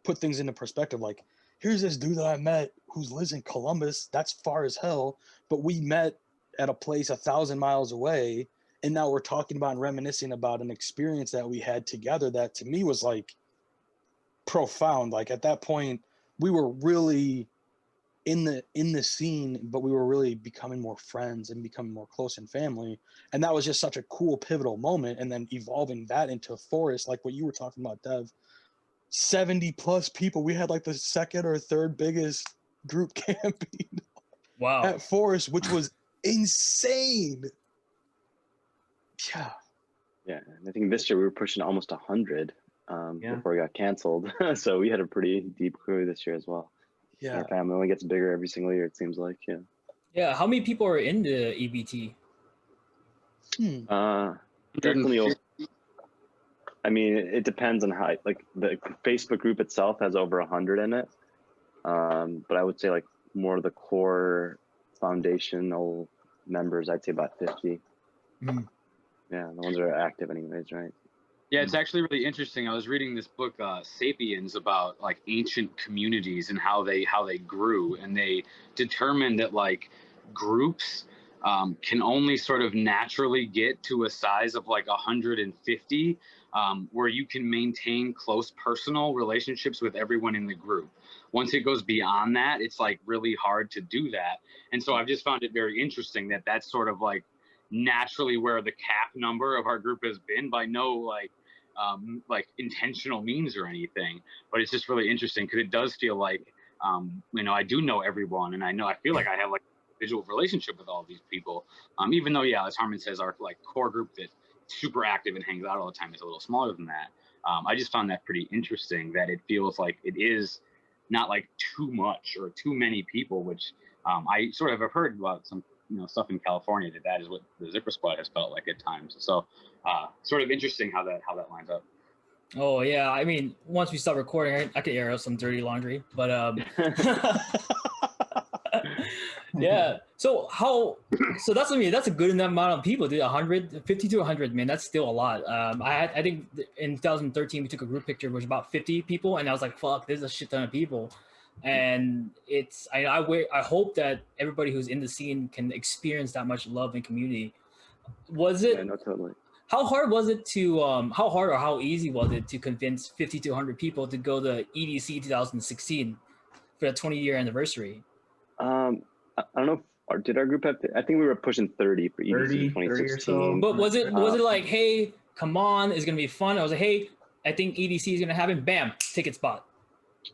B: put things into perspective. Like, here's this dude that I met who lives in Columbus. That's far as hell. But we met at a place 1,000 miles away. And now we're talking about and reminiscing about an experience that we had together that to me was like profound. Like at that point, we were really in the scene, but we were really becoming more friends and becoming more close in family. And that was just such a cool pivotal moment. And then evolving that into a forest, like what you were talking about, Dev, 70 plus people. We had like the second or third biggest group camping at Forest, which was insane.
D: Yeah, and I think this year we were pushing almost 100 before we got canceled. So we had a pretty deep crew this year as well.
B: Yeah,
D: our family only gets bigger every single year, it seems like.
A: Yeah, how many people are in the EVT?
D: Definitely. I mean, it depends on how. Like the Facebook group itself has over 100 in it, but I would say like more of the core foundational members, I'd say about 50. Yeah, the ones that are active anyways, right?
E: Yeah, it's actually really interesting. I was reading this book, Sapiens, about like ancient communities and how they grew, and they determined that like groups can only sort of naturally get to a size of like 150, where you can maintain close personal relationships with everyone in the group. Once it goes beyond that, it's like really hard to do that. And so I've just found it very interesting that that's sort of like naturally where the cap number of our group has been, by no like intentional means or anything. But it's just really interesting because it does feel like I do know everyone, and I feel like I have like a visual relationship with all these people, even though, yeah, as Harman says, our like core group that's super active and hangs out all the time is a little smaller than that. I just found that pretty interesting, that it feels like it is not like too much or too many people, which I sort of have heard about some stuff in California that is what the ZipperSquad has felt like at times. So sort of interesting how that lines up.
A: Oh yeah, I mean, once we start recording, I could air out some dirty laundry, but yeah. So that's that's a good enough amount of people, dude. 50 to 100, man. That's still a lot. I think in 2013 we took a group picture which was about 50 people, and I was like, fuck, there's a shit ton of people. And I hope that everybody who's in the scene can experience that much love and community. Was it?
D: Yeah, no, totally.
A: How hard was it to how hard or how easy was it to convince 50 to 100 people to go to EDC 2016 for the 20-year anniversary?
D: I don't know. Did our group have? I think we were pushing 30 for EDC 2016.
C: or so.
A: But was it like, hey, come on, it's gonna be fun? I was like, hey, I think EDC is gonna happen. Bam, ticket spot.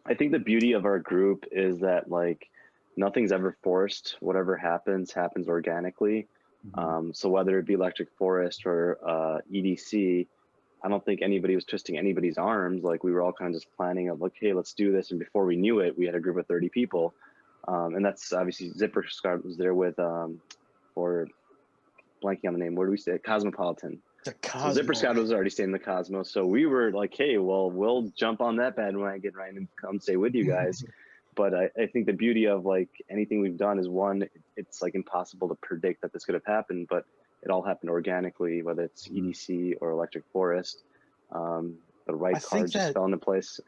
D: I think the beauty of our group is that like nothing's ever forced. Whatever happens organically. So whether it be Electric Forest or EDC, I don't think anybody was twisting anybody's arms. Like we were all kind of just planning of like, hey, let's do this. And before we knew it, we had a group of 30 people. And that's obviously ZipperSquad was there with, or blanking on the name, where do we say it? Cosmopolitan. So ZipperSquad was already staying in the Cosmos. So we were like, hey, well, we'll jump on that bandwagon, right, and come stay with you guys. But I think the beauty of like anything we've done is one, it's like impossible to predict that this could have happened, but it all happened organically, whether it's EDC or Electric Forest. The right cards just fell into place.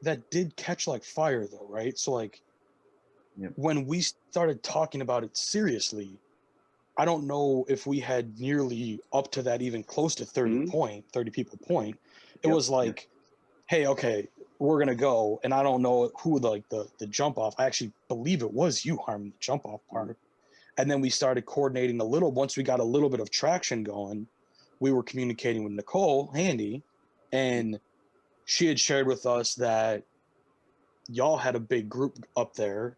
B: That did catch like fire though, right? So like when we started talking about it seriously, I don't know if we had nearly up to that, even close to 30 people point. It was like, hey, okay, we're gonna go, and I don't know who the jump off. I actually believe it was you, Harman, the jump off part. And then we started coordinating a little. Once we got a little bit of traction going, we were communicating with Nicole Handy, and she had shared with us that y'all had a big group up there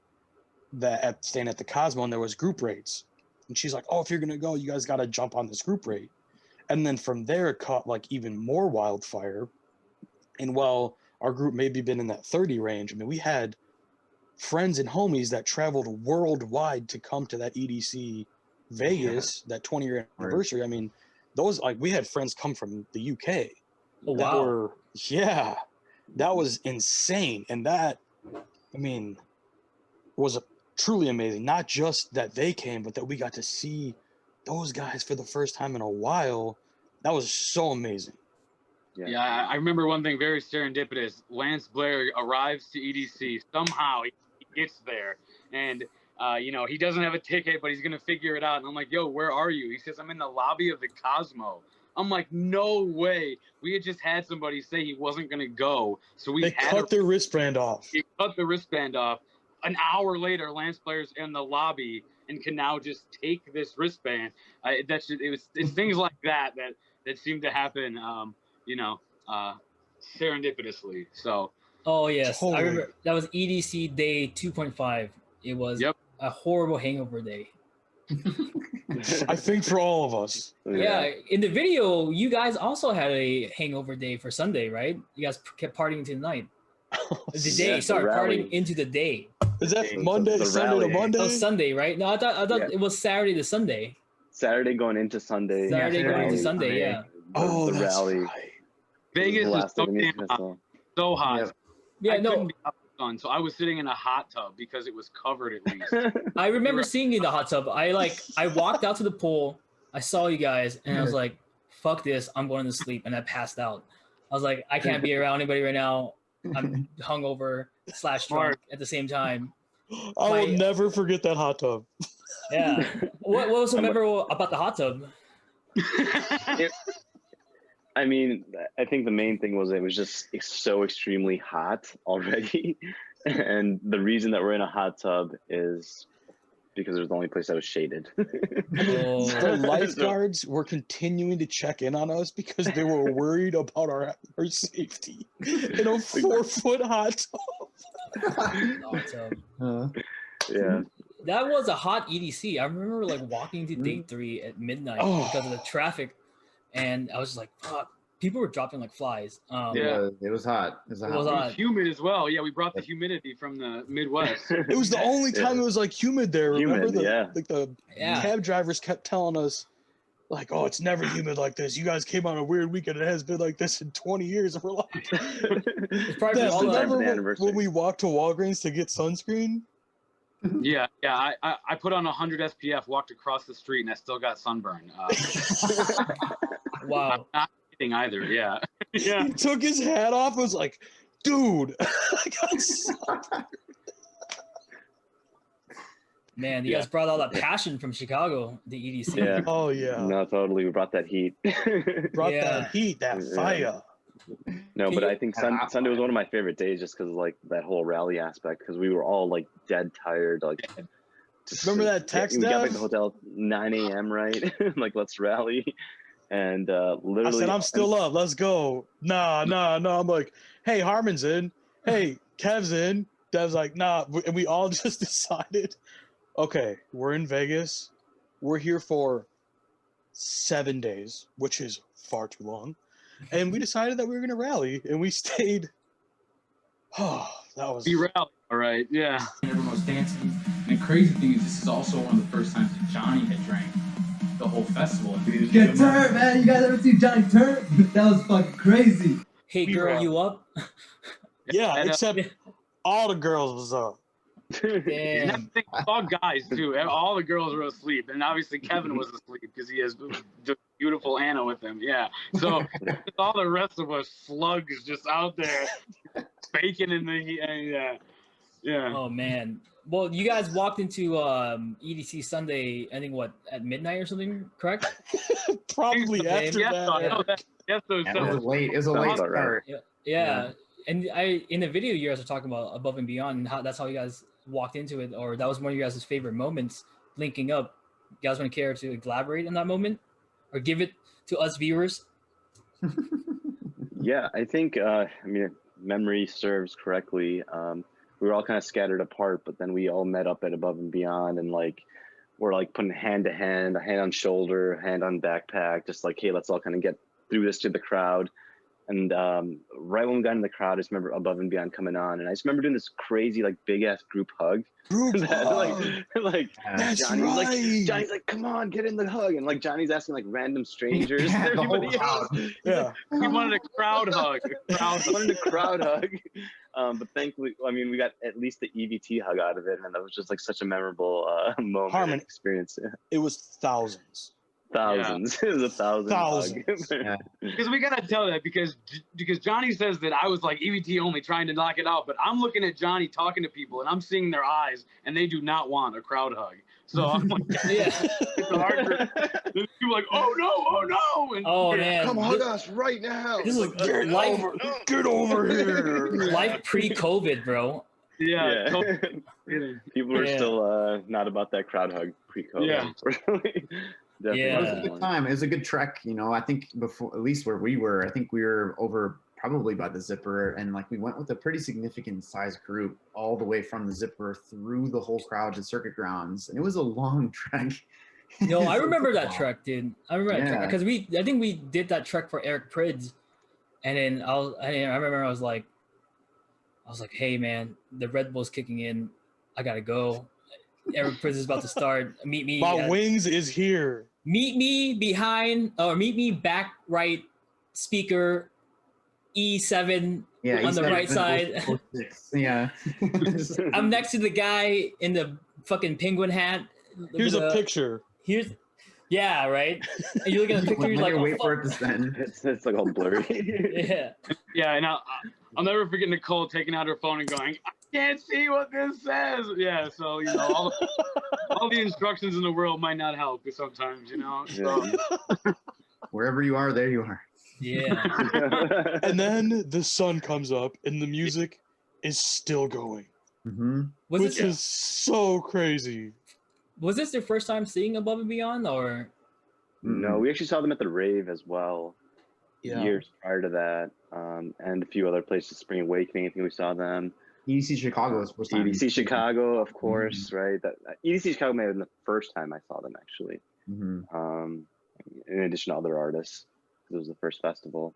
B: that staying at the Cosmo, and there was group rates. And she's like, oh, if you're gonna go, you guys gotta jump on this group rate. And then from there it caught like even more wildfire. And while our group maybe been in that 30 range, I mean, we had friends and homies that traveled worldwide to come to that EDC Vegas, that 20-year anniversary. I mean, those, like, we had friends come from the UK.
A: Oh, wow.
B: That was insane. And that, I mean, was truly amazing. Not just that they came, but that we got to see those guys for the first time in a while. That was so amazing.
E: Yeah, I remember one thing very serendipitous. Lance Blair arrives to EDC. Somehow he gets there. And, he doesn't have a ticket, but he's going to figure it out. And I'm like, yo, where are you? He says, I'm in the lobby of the Cosmo. I'm like, no way. We had just had somebody say he wasn't going to go. So they
B: cut their wristband off.
E: He cut the wristband off. An hour later, Lance Blair's in the lobby and can now just take this wristband. It's things like that seem to happen. Serendipitously. So.
A: Oh yes, totally. I remember that was EDC day 2.5. It was a horrible hangover day.
B: I think for all of us.
A: Yeah, in the video, you guys also had a hangover day for Sunday, right? You guys kept partying into the night. Partying into the day.
B: Is that Monday, Sunday to Monday?
A: Oh, Sunday, right? No, I thought it was Saturday to Sunday.
D: Saturday going into Sunday.
A: Going into Sunday, yeah.
D: The rally.
E: Right. Vegas is so hot.
A: Yeah,
E: I couldn't be out in the sun, so I was sitting in a hot tub because it was covered at least.
A: I remember seeing you in the hot tub. I walked out to the pool, I saw you guys, and I was like, fuck this, I'm going to sleep, and I passed out. I was like, I can't be around anybody right now. I'm hungover / drunk at the same time.
B: I will never forget that hot tub.
A: Yeah. What was so memorable about the hot tub?
D: I mean, I think the main thing was it was just so extremely hot already. And the reason that we're in a hot tub is because it was the only place that was shaded.
B: The lifeguards were continuing to check in on us because they were worried about our safety in a 4-foot hot
A: tub.
D: Yeah.
A: That was a hot EDC. I remember walking to day 3 at midnight because of the traffic. And I was just like, fuck. People were dropping like flies.
C: It was hot. It
E: was humid as well. Yeah, we brought the humidity from the Midwest.
B: It was the only time it was humid there. Remember the cab drivers kept telling us, oh, it's never humid like this. You guys came on a weird weekend. It has been like this in 20 years. And we're like,
A: it's probably
B: remember when we walked to Walgreens to get sunscreen?
E: Yeah. I put on 100 SPF, walked across the street, and I still got sunburn.
A: Wow.
E: I'm not kidding either. Yeah.
B: He took his hat off and was like, dude, I got sunburn.
A: Man, you guys brought all that passion from Chicago, the EDC.
D: Yeah.
B: Oh, yeah.
D: No, totally. We brought that heat.
B: That heat, that fire.
D: No, but I think Sunday was one of my favorite days just because that whole rally aspect, because we were all dead tired.
B: Remember that text?
D: We got back to the hotel at 9 a.m. right? Let's rally. And literally,
B: I said, I'm still up. Let's go. Nah. I'm like, hey, Harman's in. hey, Kev's in. Dev's like, nah. And we all just decided, okay, we're in Vegas. We're here for 7 days, which is far too long. And we decided that we were going to rally, and we stayed. Oh, that was...
E: We rally, all right, yeah.
F: Everyone was dancing. And the crazy thing is, this is also one of the first times that Johnny had drank the whole festival.
G: Get turned, man. You guys ever see Johnny turn? That was fucking crazy.
A: Hey, girl, you up?
B: Yeah, except all the girls was up.
A: Damn.
E: And that's all guys too. All the girls were asleep, and obviously Kevin was asleep because he has just beautiful Anna with him. Yeah, so all the rest of us slugs just out there baking in the yeah.
A: Oh man. Well, you guys walked into EDC Sunday, I think at midnight or something, correct?
B: Probably after that.
C: It was late. It was a late start.
A: Yeah. And in the video, you guys are talking about Above and Beyond, and that's how you guys walked into it, or that was one of you guys' favorite moments linking up. You guys want to care to elaborate on that moment or give it to us viewers?
D: Yeah, I think, memory serves correctly. We were all kind of scattered apart, but then we all met up at Above and Beyond, and we're putting hand to hand, a hand on shoulder, hand on backpack, just hey, let's all kind of get through this to the crowd. And right when we got in the crowd, I just remember Above and Beyond coming on, and I just remember doing this crazy big ass group hug.
B: That's
D: Johnny's
B: right.
D: Johnny's like, come on, get in the hug, and Johnny's asking random strangers.
C: Yeah,
D: and everybody else.
B: Yeah.
E: He wanted a crowd hug.
D: Wanted a crowd hug. But thankfully, we got at least the EVT hug out of it, and that was just such a memorable moment.
B: Harman,
D: experience.
B: It was thousands.
D: Thousands. Yeah. It was 1,000.
B: Thousands.
C: Yeah.
E: Because we gotta tell that because Johnny says that I was EVT only trying to knock it out, but I'm looking at Johnny talking to people and I'm seeing their eyes and they do not want a crowd hug. So I'm it's hard for people oh no, and
A: man,
D: come hug us right now.
A: This is
B: Get over here.
A: Life pre-COVID, bro.
E: Yeah.
D: People are still not about that crowd hug pre-COVID.
E: Yeah.
D: Definitely.
C: It was a good time. It was a good trek. I think before, at least where we were, I think we were over probably by the Zipper, and we went with a pretty significant size group all the way from the Zipper through the whole crowd to Circuit Grounds, and it was a long trek.
A: No, I remember that trek, dude. I remember that trek because I think we did that trek for Eric Prids, and then I remember I was like, hey man, the Red Bull's kicking in, I gotta go. Eric Prids is about to start. Meet me.
B: My wings is here.
A: Meet me meet me back right speaker E7 on the right side.
C: Yeah.
A: I'm next to the guy in the fucking penguin hat.
B: Here's a picture.
A: Yeah, right? And you look at the picture, you're
C: wait for it to send.
D: It's all blurry.
A: Yeah.
E: Yeah, and I'll never forget Nicole taking out her phone and going, I can't see what this says. Yeah, so all the instructions in the world might not help sometimes, So.
C: Wherever you are, there you are.
A: Yeah.
B: And then the sun comes up and the music is still going.
C: Mm-hmm.
B: Which is so crazy.
A: Was this your first time seeing Above and Beyond, or?
D: No, we actually saw them at the Rave as well.
B: Yeah.
D: Years prior to that, and a few other places. Spring Awakening, I think we saw them.
C: EDC Chicago was the first time.
D: EDC Chicago, of course, right? That EDC Chicago may have been the first time I saw them, actually.
C: Mm-hmm.
D: In addition to other artists, because it was the first festival.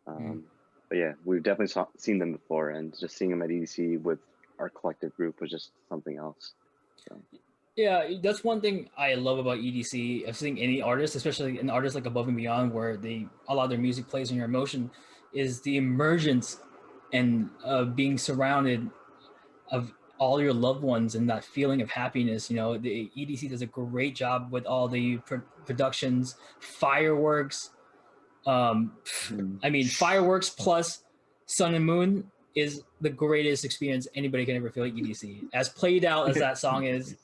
D: But yeah, we've definitely seen them before, and just seeing them at EDC with our collective group was just something else. So.
A: Yeah, that's one thing I love about EDC. I've seen any artist, especially an artist like Above and Beyond, where a lot of their music plays on your emotion, is the emergence and being surrounded of all your loved ones and that feeling of happiness. The EDC does a great job with all the productions, fireworks. Fireworks plus Sun and Moon is the greatest experience anybody can ever feel at EDC. As played out as that song is,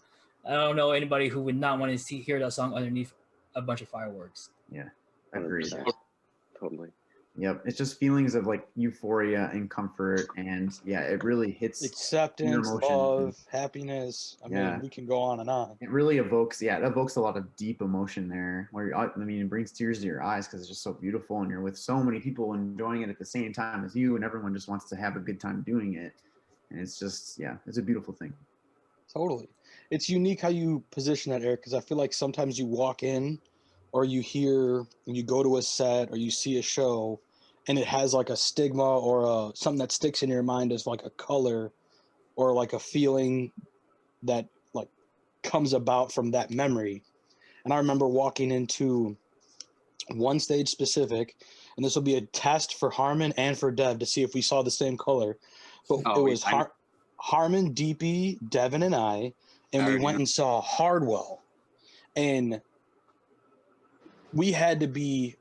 A: I don't know anybody who would not want to hear that song underneath a bunch of fireworks.
C: Yeah, I agree.
D: 100%. Totally.
C: Yep. It's just feelings of like euphoria and comfort, and yeah, it really hits
B: Acceptance,
C: your emotions.
B: love, happiness. I
C: Yeah.
B: mean, we can go on and on.
C: It really evokes, it evokes a lot of deep emotion there. Where I mean, it brings tears to your eyes because it's just so beautiful, and you're with so many people enjoying it at the same time as you, and everyone just wants to have a good time doing it. And it's just, it's a beautiful thing.
B: Totally. It's unique how you position that, Eric, because I feel like sometimes you walk in or you hear, you go to a set or you see a show and it has like a stigma or something that sticks in your mind as like a color or like a feeling that like comes about from that memory. And I remember walking into one stage specific, and this will be a test for Harman and for Dev to see if we saw the same color. But it was Harman, DP, Devin, and I, and we went and saw Hardwell. And we had to be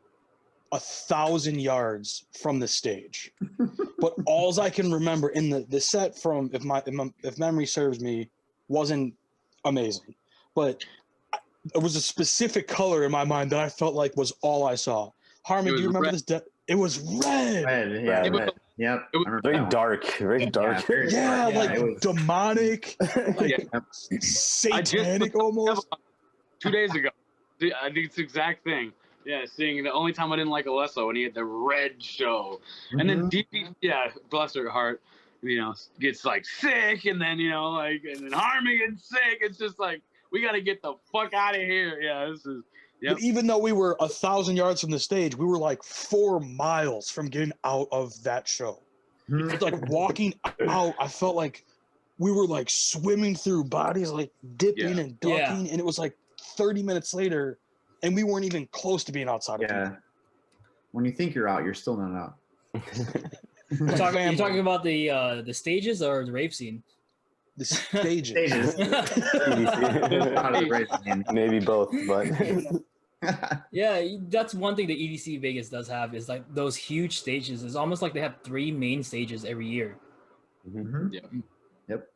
B: 1,000 yards from the stage. But alls I can remember in the set from, if memory serves me, wasn't amazing. But it was a specific color in my mind that I felt like was all I saw. Harman, do you remember this? It was red.
C: Red, yeah, red. Yep.
D: Very dark, very dark.
B: Yeah, like
C: it was
B: demonic, like satanic almost.
E: 2 days ago, I think it's the exact thing. Yeah, seeing the only time I didn't like Alesso when he had the red show, and then DP, bless her heart, gets like sick, and then and then Harman gets sick. It's just like we got to get the fuck out of here. Yeah, this is. Yep.
B: But even though we were 1,000 yards from the stage, we were like 4 miles from getting out of that show. It's like walking out, I felt like we were like swimming through bodies, like dipping and ducking, and it was like 30 minutes later, and we weren't even close to being outside of people.
C: When you think you're out, you're still not out.
A: You're talking about the stages or the rave scene?
B: The stages.
D: Maybe both, but
A: yeah, that's one thing that EDC Vegas does have is like those huge stages. It's almost like they have 3 main stages every year.
C: Yep.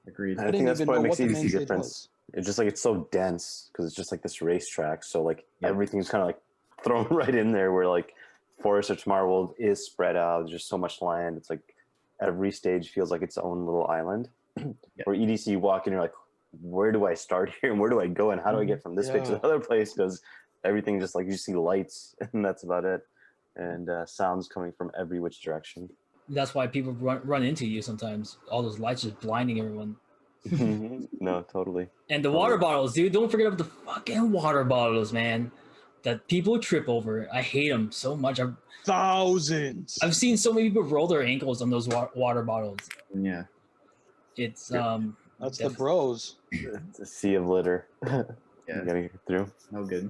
C: Agreed.
D: I think that's what makes EDC difference. It's just like it's so dense because it's just like this racetrack. So like everything's kind of like thrown right in there. Where like Forest or TomorrowWorld is spread out. There's just so much land. It's like every stage feels like its own little island. Where EDC you walk in, you're like, where do I start here and where do I go and how do I get from this place to another place? Because everything just like you see lights and that's about it, and sounds coming from every which direction.
A: That's why people run into you sometimes. All those lights just blinding everyone.
D: No, totally.
A: And the water bottles, dude. Don't forget about the fucking water bottles, man. That people trip over. I hate them so much.
B: Thousands.
A: I've seen so many people roll their ankles on those water bottles.
C: Yeah.
A: It's
B: that's the bros.
D: It's a sea of litter. You gotta get through.
C: No good.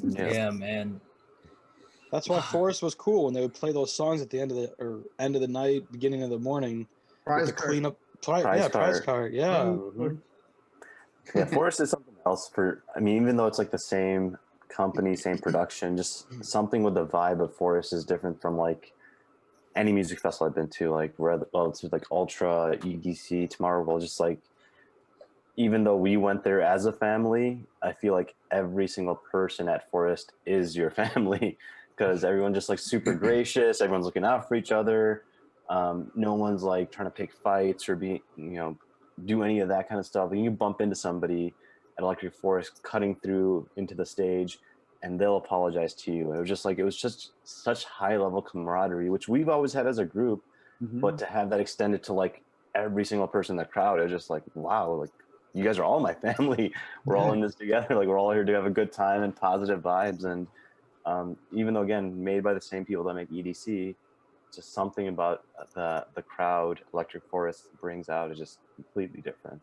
A: Yeah, man.
B: That's why Forest was cool when they would play those songs at the end of the night, beginning of the morning.
C: Prize
B: clean up. Prize card. Yeah.
D: Mm-hmm. Yeah, Forest is something else. Even though it's like the same company, same production, just something with the vibe of Forest is different from like any music festival I've been to, like it's like Ultra, EDC, TomorrowWorld, just like even though we went there as a family, I feel like every single person at Forest is your family because everyone's just like super gracious, everyone's looking out for each other. No one's like trying to pick fights or do any of that kind of stuff. And you bump into somebody at Electric Forest cutting through into the stage and they'll apologize to you. It was just such high level camaraderie, which we've always had as a group, but to have that extended to like every single person in the crowd, it was just like, wow, like you guys are all my family. We're all in this together. Like we're all here to have a good time and positive vibes. And even though again, made by the same people that make EDC, just something about the crowd Electric Forest brings out is just completely different.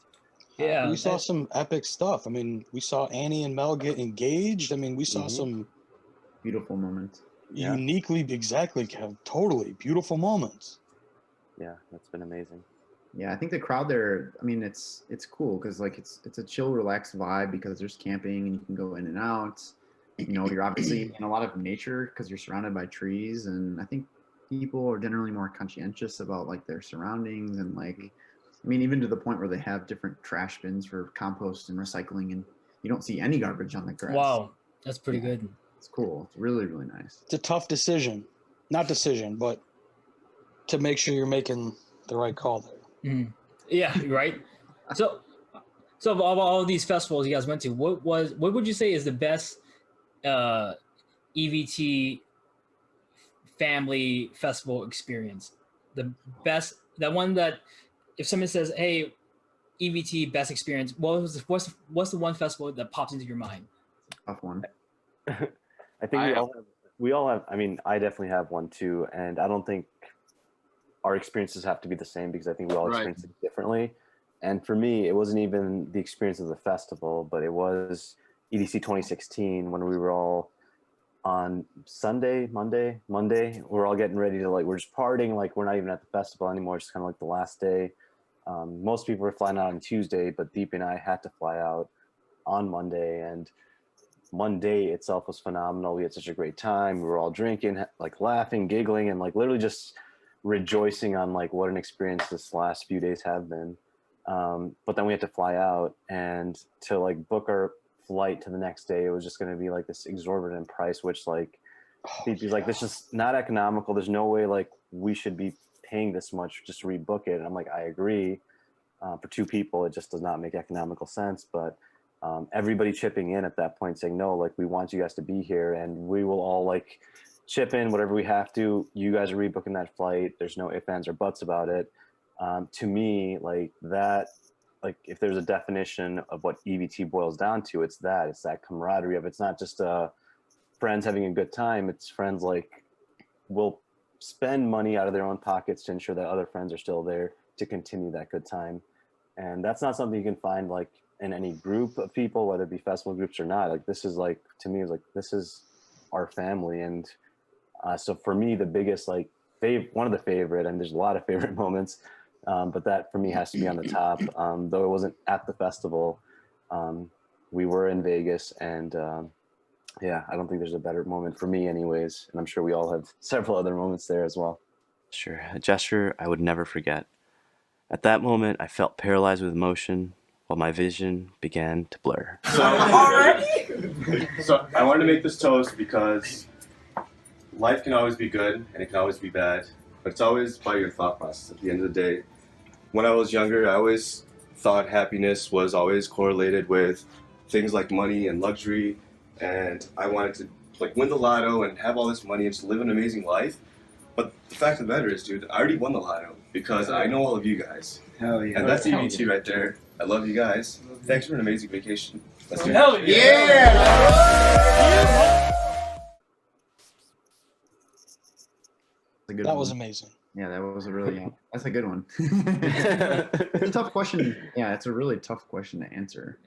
A: Yeah,
B: we saw some epic stuff. I mean, we saw Annie and Mel get engaged. I mean, we saw some
C: beautiful moments.
B: Uniquely, exactly, Kev. Totally beautiful moments.
D: Yeah, that's been amazing.
C: Yeah, I think the crowd there. I mean, it's cool because like it's a chill, relaxed vibe because there's camping and you can go in and out. You're obviously in a lot of nature because you're surrounded by trees, and I think people are generally more conscientious about like their surroundings and like. I mean, even to the point where they have different trash bins for compost and recycling, and you don't see any garbage on the grass.
A: Wow, that's pretty good.
C: It's cool. It's really, really nice.
B: It's a tough decision. not decision, but to make sure you're making the right call there.
A: Mm. Yeah, right. So of all these festivals you guys went to, what would you say is the best EVT family festival experience? The best, that one that if someone says, "Hey, EVT best experience," what's the one festival that pops into your mind?
C: Tough one.
D: I think we all have. I mean, I definitely have one too, and I don't think our experiences have to be the same because I think we all experience it differently. And for me, it wasn't even the experience of the festival, but it was EDC 2016 when we were all on Monday, we're all getting ready to, like, we're just partying, like we're not even at the festival anymore. It's just kind of like the last day. Most people were flying out on Tuesday, but Deep and I had to fly out on Monday, and Monday itself was phenomenal. We had such a great time. We were all drinking, like laughing, giggling, and like literally just rejoicing on like what an experience this last few days have been. But then we had to fly out, and to like book our flight to the next day, it was just going to be like this exorbitant price, which like he's like, this is not economical. There's no way like we should be paying this much just to rebook it. And I'm like, I agree. For two people, it just does not make economical sense. But everybody chipping in at that point saying, no, like we want you guys to be here, and we will all like chip in whatever we have to. You guys are rebooking that flight. There's no ifs, ands, or buts about it. To me, like that, like if there's a definition of what EVT boils down to, it's that camaraderie of, it's not just friends having a good time. It's friends like will spend money out of their own pockets to ensure that other friends are still there to continue that good time. And that's not something you can find like in any group of people, whether it be festival groups or not. Like this is like, to me, it's like, this is our family. And so for me, the biggest, like one of the favorite, and there's a lot of favorite moments, but that for me has to be on the top. Though it wasn't at the festival, we were in Vegas, and yeah, I don't think there's a better moment for me anyways. And I'm sure we all have several other moments there as well. Sure, a gesture I would never forget. At that moment, I felt paralyzed with emotion while my vision began to blur.
H: So I wanted to make this toast because life can always be good and it can always be bad, but it's always by your thought process at the end of the day. When I was younger, I always thought happiness was always correlated with things like money and luxury, and I wanted to like win the lotto and have all this money and just live an amazing life. But the fact of the matter is, dude, I already won the lotto because I know all of you guys.
I: Hell yeah.
H: And that's EVT right there. I love you guys. Thanks for an amazing vacation. Let's do it.
I: Hell yeah!
B: That was amazing.
C: Yeah, that was a really, that's a good one. It's a tough question. Yeah, it's a really tough question to answer.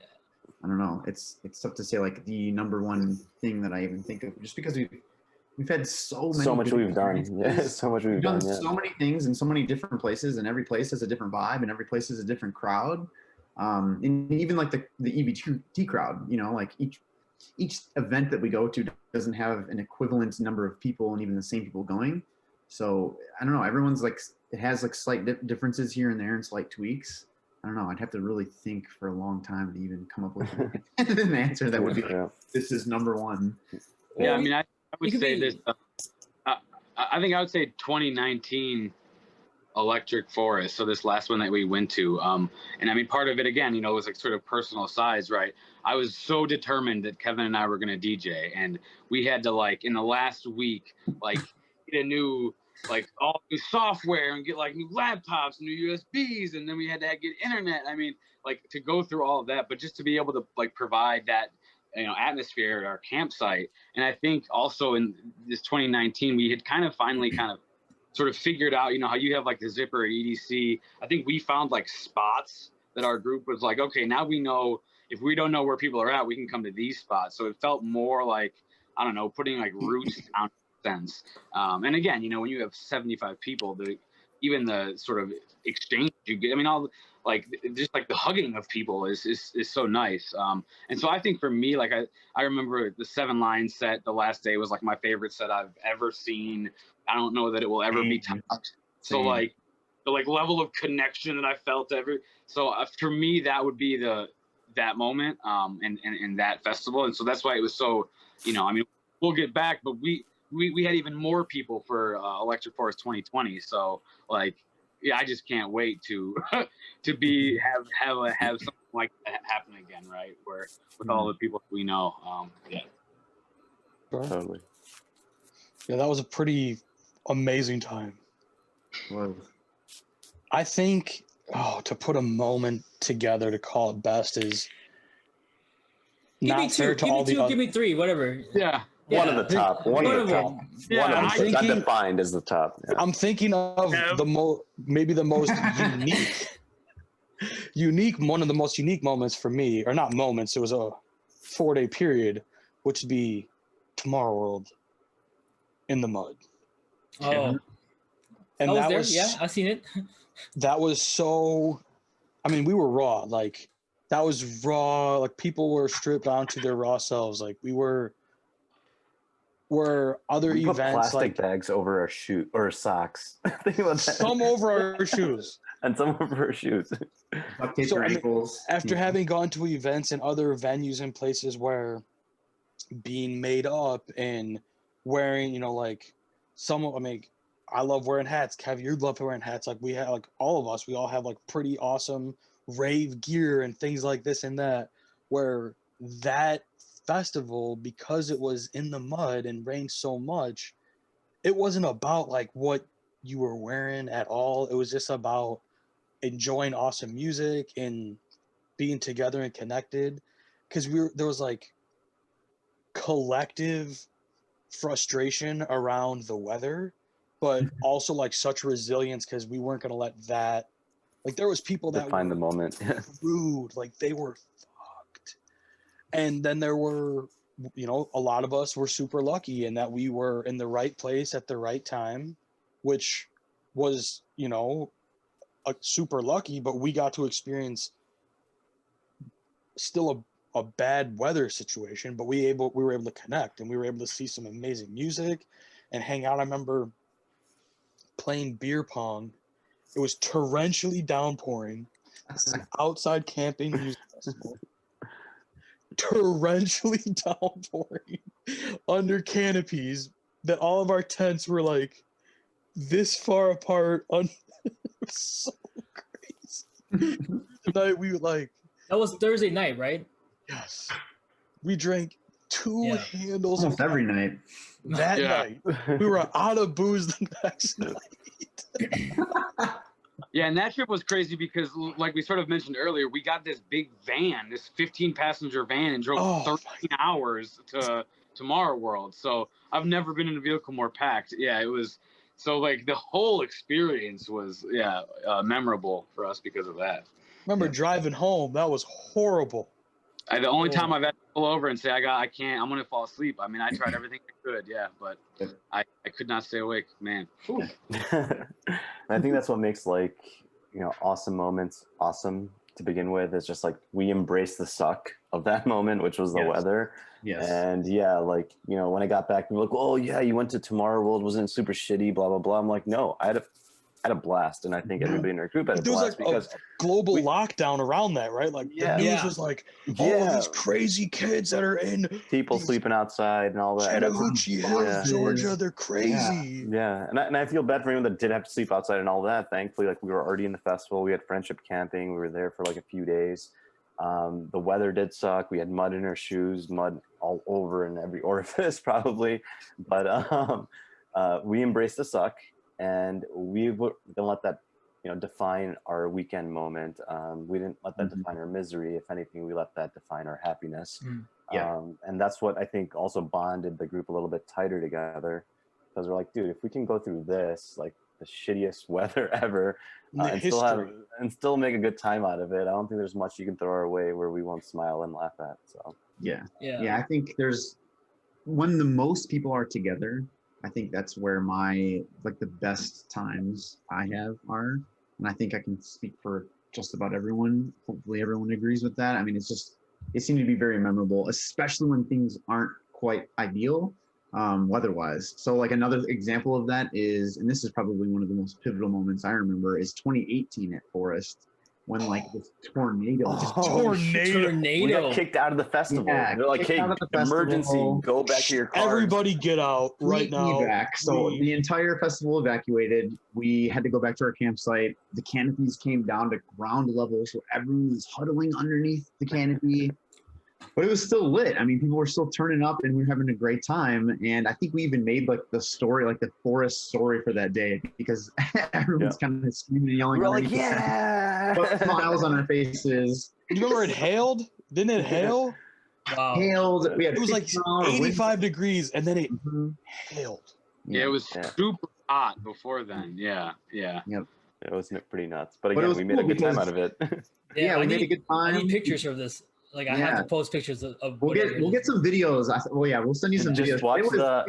C: I don't know. It's tough to say like the number one thing that I even think of, just because we've had so much we've done. Yeah, so much we've done. So many things in so many different places, and every place has a different vibe, and every place has a different crowd. And even like the EVT crowd, you know, like each event that we go to doesn't have an equivalent number of people, and even the same people going. So I don't know. Everyone's like, it has like slight differences here and there and slight tweaks. I don't know. I'd have to really think for a long time to even come up with an answer that would be like, this is number one.
E: Yeah, I mean, I would say this. I think I would say 2019 Electric Forest. So this last one that we went to, and I mean, part of it again, you know, was like sort of personal size, right? I was so determined that Kevin and I were going to DJ, and we had to like in the last week, like get a new, like all new software and get like new laptops, new USBs, and then we had to get internet. I mean, like to go through all of that, but just to be able to like provide that, you know, atmosphere at our campsite. And I think also in this 2019, we had finally sort of figured out, you know, how you have like the Zipper at EDC. I think we found like spots that our group was like, okay, now we know if we don't know where people are at, we can come to these spots. So it felt more like, I don't know, putting like roots down sense. And again, you know, when you have 75 people, even the sort of exchange you get, I mean, all like just like the hugging of people is so nice. And so I think for me, like I remember the 7 line set the last day was like my favorite set I've ever seen. I don't know that it will ever be topped. So like the like level of connection that I felt for me, that would be that moment and that festival. And so that's why it was so, you know, I mean, we'll get back, but we had even more people for Electric Forest 2020. So like, yeah, I just can't wait to to have something like that happen again, right? Where with all the people we know, yeah.
D: Totally.
B: Yeah, that was a pretty amazing time.
C: Whoa.
B: I think to put a moment together to call it best is
A: Give me
B: not
A: two,
B: fair to
A: give
B: all
A: me two,
B: the other.
A: give me three, whatever.
E: Yeah.
D: One of the top. One of the top.
A: them.
E: Yeah,
D: One of
B: I'm
D: them. Not
B: thinking-
D: defined as the top. Yeah.
B: I'm thinking of maybe the most unique, one of the most unique moments for me, or not moments. It was a 4-day period, which would be TomorrowWorld in the mud.
A: Oh,
B: And
A: I was
B: that
A: there.
B: was
A: Yeah, I seen it.
B: that was so. I mean, we were raw. Like that was raw. Like people were stripped down to their raw selves. Like we were. Where other
D: We put
B: events
D: plastic
B: like
D: bags over our shoe or our socks. Think about that.
B: some over our shoes.
D: And some over our shoes.
C: Duct tape
B: So,
C: your
B: I mean,
C: ankles.
B: After having gone to events and other venues and places where being made up and wearing, like some, I mean, I love wearing hats. Kev, you love wearing hats. Like we have, like all of us, we all have like pretty awesome rave gear and things like this and that. Where that festival, because it was in the mud and rained so much, it wasn't about like what you were wearing at all. It was just about enjoying awesome music and being together and connected, because there was like collective frustration around the weather, but also like such resilience because we weren't going to let that, like there was people that
D: Define the moment.
B: rude, like they were fucked. And then there were, a lot of us were super lucky in that we were in the right place at the right time, which was, super lucky, but we got to experience still a bad weather situation, but we were able to connect and we were able to see some amazing music and hang out. I remember playing beer pong. It was torrentially downpouring. This is an outside camping music festival. Torrentially downpouring under canopies that all of our tents were like this far apart. It was so crazy. The night we like.
A: That was Thursday night, right?
B: Yes. We drank 2 handles
C: Almost every night.
B: that night. We were out of booze the next night.
E: Yeah, and that trip was crazy because, like we sort of mentioned earlier, we got this big van, this 15-passenger van, and drove 13 hours to TomorrowWorld. So I've never been in a vehicle more packed. Yeah, it was. So like the whole experience was memorable for us because of that.
B: Remember driving home? That was horrible.
E: The only time I've had to pull over and say I can't, I'm gonna fall asleep. I mean, I tried everything I could, but I could not stay awake, man.
D: I think that's what makes awesome moments awesome to begin with. It's just like we embrace the suck of that moment, which was the weather.
C: Yes.
D: And when I got back, people were like, "Oh yeah, you went to TomorrowWorld, wasn't it super shitty?" Blah blah blah. I'm like, no, I had a blast, and I think everybody in our group had a
B: There
D: blast
B: was like
D: because
B: a global lockdown around that, right? Like the news was like, all of these crazy kids that are in
D: people sleeping outside and all that.
B: Chattahoochee Hills, Georgia, they're crazy.
D: Yeah. And I feel bad for anyone that did have to sleep outside and all that. Thankfully, like we were already in the festival. We had friendship camping. We were there for like a few days. The weather did suck. We had mud in our shoes, mud all over in every orifice probably. But we embraced the suck. And we were gonna let that, define our weekend moment. We didn't let that define our misery. If anything, we let that define our happiness. And that's what I think also bonded the group a little bit tighter together, because we're like, dude, if we can go through this, like the shittiest weather ever, and still make a good time out of it, I don't think there's much you can throw our way where we won't smile and laugh at. So
C: yeah. I think there's when the most people are together, I think that's where the best times I have are. And I think I can speak for just about everyone. Hopefully everyone agrees with that. I mean, it seemed to be very memorable, especially when things aren't quite ideal weather-wise. So like another example of that is, and this is probably one of the most pivotal moments I remember, is 2018 at Forest. when like this tornado.
A: Tornado.
I: We got kicked out of the festival.
C: Yeah,
I: They're like,
C: kicked
I: hey,
C: out of the
I: emergency,
C: festival.
I: go back to your cars.
B: Everybody get out right now.
C: Evac. So the entire festival evacuated. We had to go back to our campsite. The canopies came down to ground level, so everyone was huddling underneath the canopy. But it was still lit. I mean, people were still turning up, and we were having a great time. And I think we even made like the story, like the forest story for that day, because everyone's kind of screaming and yelling.
I: We're like,
C: underneath us.
I: yeah.
C: But smiles on our faces.
B: You remember it hailed? Didn't it hail?
A: Wow.
C: Hailed. We had
B: It was like 85 degrees, and then it hailed.
E: Yeah, it was super hot before then. Yeah.
C: Yep.
I: It was pretty nuts. But
C: But
I: again,
C: it was
I: we made a
C: cool
I: good time
C: because-
I: out of it.
C: Yeah, we made a good
A: I
C: time.
A: need pictures of this. Like I have to post pictures of.
C: We'll get some videos. We'll send you some videos.
I: Just watch
C: It was-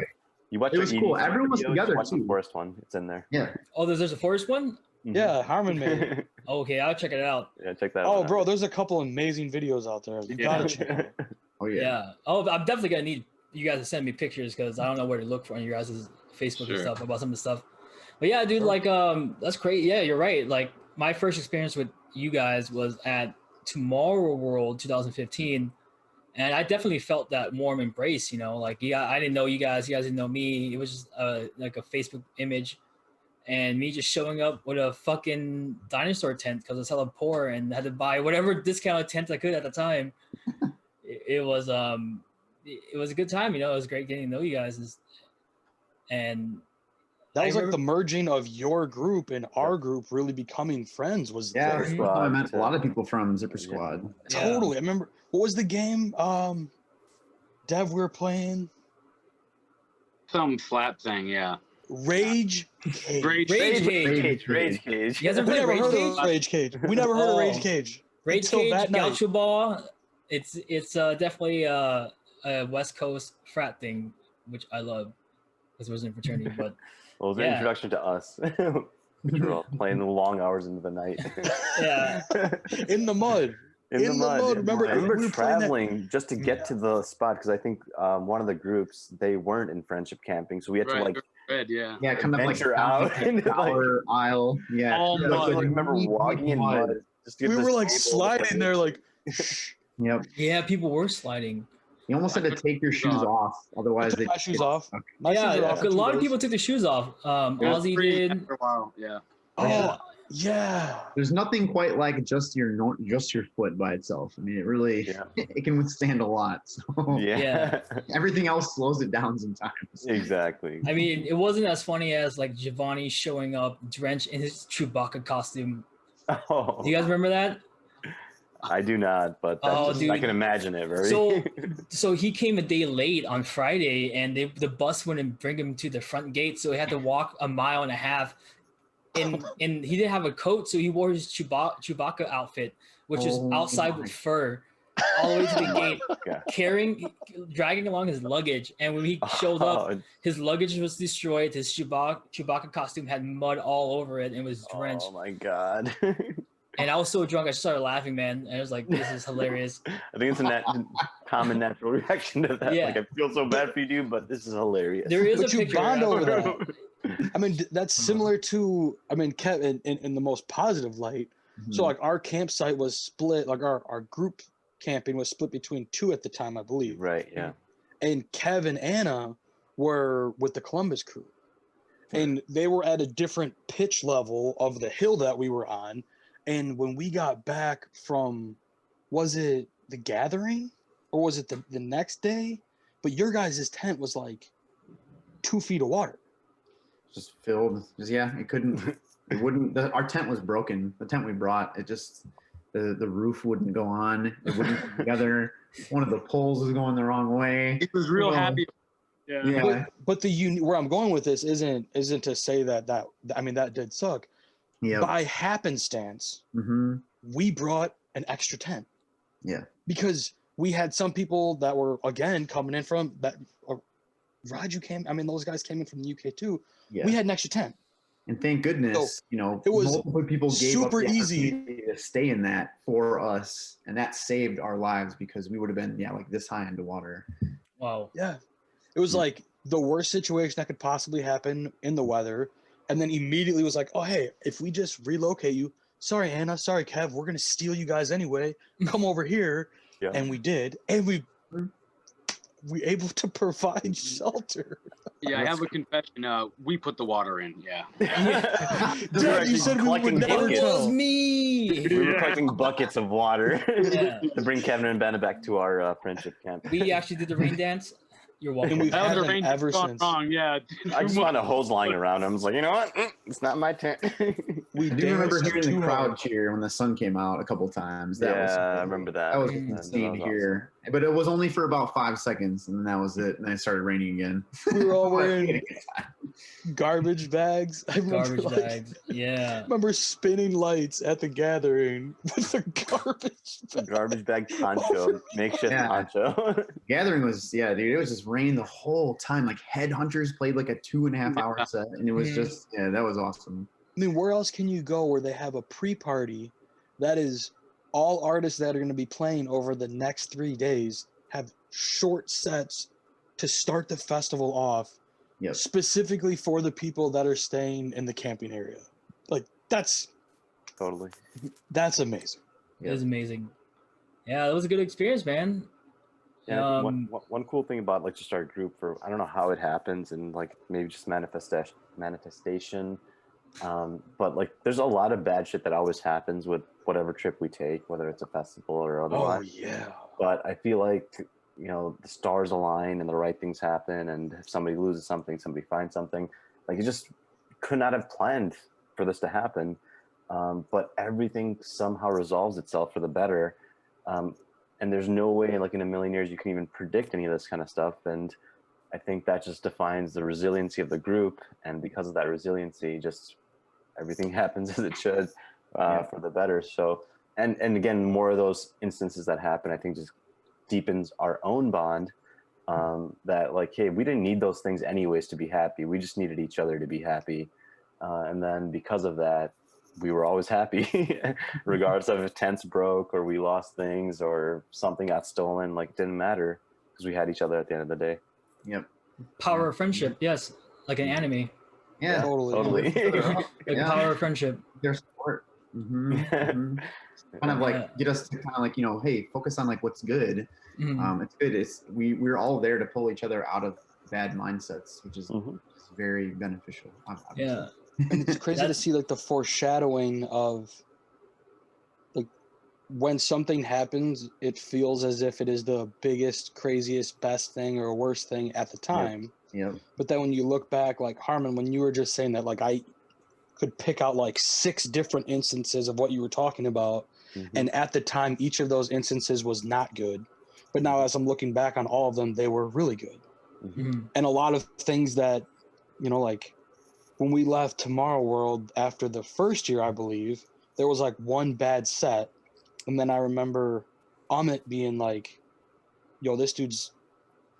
I: you watch
C: it was
I: the
C: cool.
I: EVT
C: Everyone was
I: video,
C: together,
I: watch the
C: too.
I: forest one. It's in there.
C: Yeah.
A: Oh, there's a forest one.
B: Yeah, Harman made it.
A: Okay, I'll check it out.
I: Yeah, check that.
B: Oh,
I: one out.
B: bro, there's a couple amazing videos out there. You gotta check it out.
C: Oh yeah.
A: Yeah. Oh, I'm definitely gonna need you guys to send me pictures because I don't know where to look for on your guys' Facebook and stuff about some of the stuff. But yeah, dude, like that's great. Yeah, you're right. Like my first experience with you guys was at TomorrowWorld 2015, and I definitely felt that warm embrace. You know, like I didn't know you guys didn't know me. It was just like a Facebook image, and me just showing up with a fucking dinosaur tent because I was hella poor and had to buy whatever discounted tent I could at the time. It was a good time, you know. It was great getting to know you guys, and
B: that was like the merging of your group and our group really becoming friends. Was
C: I met a lot of people from ZipperSquad.
B: Totally. I remember what was the game? Dev, we were playing
E: some slap thing. Yeah.
B: Rage Cage.
E: Rage
I: Cage.
A: You guys ever played Rage Cage?
B: Rage Cage. We never heard of Rage Cage.
A: Rage Cage, Gaucho Ball. It's definitely a West Coast frat thing, which I love because it was in fraternity. But
I: well, it was an introduction to us. We were all playing the long hours into the night.
A: Yeah.
B: In the mud.
I: In the mud.
B: Remember,
I: I remember traveling just to get to the spot because I think one of the groups, they weren't in friendship camping, so we had to like
C: kind of like
I: venture out into
C: the aisle. Yeah.
B: All mud.
I: I remember walking in mud. Just to get
B: we
I: this
B: were like
I: table
B: sliding there, like.
C: Yep.
A: Yeah, people were sliding.
C: You almost had to take your shoes off, otherwise they
B: my shoes off.
C: Okay.
A: A lot of people took their shoes off. Ozzy did.
E: For a while. Yeah.
B: Oh, yeah.
C: There's nothing quite like just your foot by itself. I mean, it really it can withstand a lot. So everything else slows it down sometimes.
I: Exactly.
A: I mean, it wasn't as funny as like Giovanni showing up drenched in his Chewbacca costume.
I: Oh.
A: Do you guys remember that?
I: I do not, but I can imagine it.
A: So he came a day late on Friday, and the bus wouldn't bring him to the front gate, so he had to walk a mile and a half. And he didn't have a coat, so he wore his Chewbacca outfit, which is outside with fur, all the way to the gate, dragging along his luggage. And when he showed up, his luggage was destroyed. His Chewbacca costume had mud all over it and was drenched.
I: Oh my god.
A: And I was so drunk, I just started laughing, man. And I was like, this is hilarious.
I: I think it's a common natural reaction to that.
A: Yeah.
I: Like, I feel so bad for you, but this is hilarious.
A: There is
B: but
A: a
B: you
A: picture.
B: bond over that. I mean, that's similar to, Kevin, in the most positive light. Mm-hmm. So, like, our campsite was split, like, our group camping was split between two at the time, I believe.
I: Right, yeah.
B: And Kev and Anna were with the Columbus crew. And they were at a different pitch level of the hill that we were on. And when we got back from, was it the gathering or was it the next day? But your guys' tent was like 2 feet of water.
C: Just filled. It wouldn't, our tent was broken. The tent we brought, it just, the roof wouldn't go on. It wouldn't come together. One of the poles was going the wrong way.
E: He was real happy.
C: Yeah.
B: But where I'm going with this isn't to say that did suck.
C: Yeah.
B: By happenstance, we brought an extra tent.
C: Yeah.
B: Because we had some people that were again coming in from that. Raju came. I mean, those guys came in from the UK too. Yeah. We had an extra tent.
C: And thank goodness,
B: it was
C: multiple people gave
B: super
C: up the
B: easy
C: to stay in that for us, and that saved our lives because we would have been like this high underwater.
A: Wow.
B: Yeah. It was like the worst situation that could possibly happen in the weather. And then immediately was like, oh, hey, if we just relocate you sorry, Anna, sorry, Kev, we're going to steal you guys anyway. Come over here.
I: Yeah.
B: And we did. And we able to provide shelter.
E: Yeah, I have a confession. We put the water in. Yeah.
B: Dad, you said we would never
A: It
B: tell.
A: was me.
I: We were collecting buckets of water to bring Kevin and Ben back to our friendship camp.
A: We actually did the rain dance. You're welcome.
B: And we've had
E: The
B: them
E: range
B: ever
E: has gone
B: since.
E: wrong. Yeah.
I: I just found a hose lying around. I was like, you know what? It's not my turn.
B: We
C: I do remember
B: danced
C: hearing the
B: too
C: crowd
B: hard.
C: cheer when the sun came out a couple times. That was
I: I remember that.
C: That was
A: Mm.
C: insane to hear. But it was only for about 5 seconds, and then that was it. And then it started raining again.
B: We were all wearing garbage bags. I remember,
A: Garbage bags. Yeah.
B: I remember spinning lights at the gathering with a garbage bag.
I: Garbage bag poncho, makeshift
C: Yeah.
I: poncho.
C: Gathering was, dude, it was just raining the whole time. Like Headhunters played like a 2.5 hour set, and it was just, that was awesome.
B: I mean, where else can you go where they have a pre-party that is all artists that are going to be playing over the next 3 days have short sets to start the festival off,
C: Yep.
B: specifically for the people that are staying in the camping area. Like that's
I: Totally.
B: amazing.
A: It was amazing. Yeah, it was a good experience, man.
I: Yeah, I think one cool thing about like just our group, for I don't know how it happens, and like maybe just manifestation. But like there's a lot of bad shit that always happens with whatever trip we take, whether it's a festival or otherwise.
B: Oh yeah.
I: But I feel like, you know, the stars align and the right things happen, and if somebody loses something, somebody finds something. Like you just could not have planned for this to happen. But everything somehow resolves itself for the better. And there's no way, like in a million years, you can even predict any of this kind of stuff. And I think that just defines the resiliency of the group. And because of that resiliency, just everything happens as it should for the better. So, and again, more of those instances that happen, I think just deepens our own bond. That like, hey, we didn't need those things anyways to be happy. We just needed each other to be happy. And then because of that, we were always happy, regardless of if tents broke or we lost things or something got stolen. Like it didn't matter because we had each other at the end of the day.
C: Yep.
A: Power of friendship. Yes. Like an anime.
C: Yeah.
B: Totally.
A: Like power of friendship.
C: Their support. Kind of like get us to kind of like, you know, hey, focus on like what's good. It's good. We're all there to pull each other out of bad mindsets, which is very beneficial. Obviously.
A: Yeah.
B: And it's crazy to see like the foreshadowing of like when something happens, it feels as if it is the biggest, craziest, best thing or worst thing at the time.
C: Yep.
B: But then when you look back, like Harman, when you were just saying that, like I could pick out like 6 different instances of what you were talking about. And at the time, each of those instances was not good. But now as I'm looking back on all of them, they were really good. And a lot of things that, you know, like when we left TomorrowWorld after the first year, I believe, there was like one bad set. And then I remember Amit being like, yo, this dude's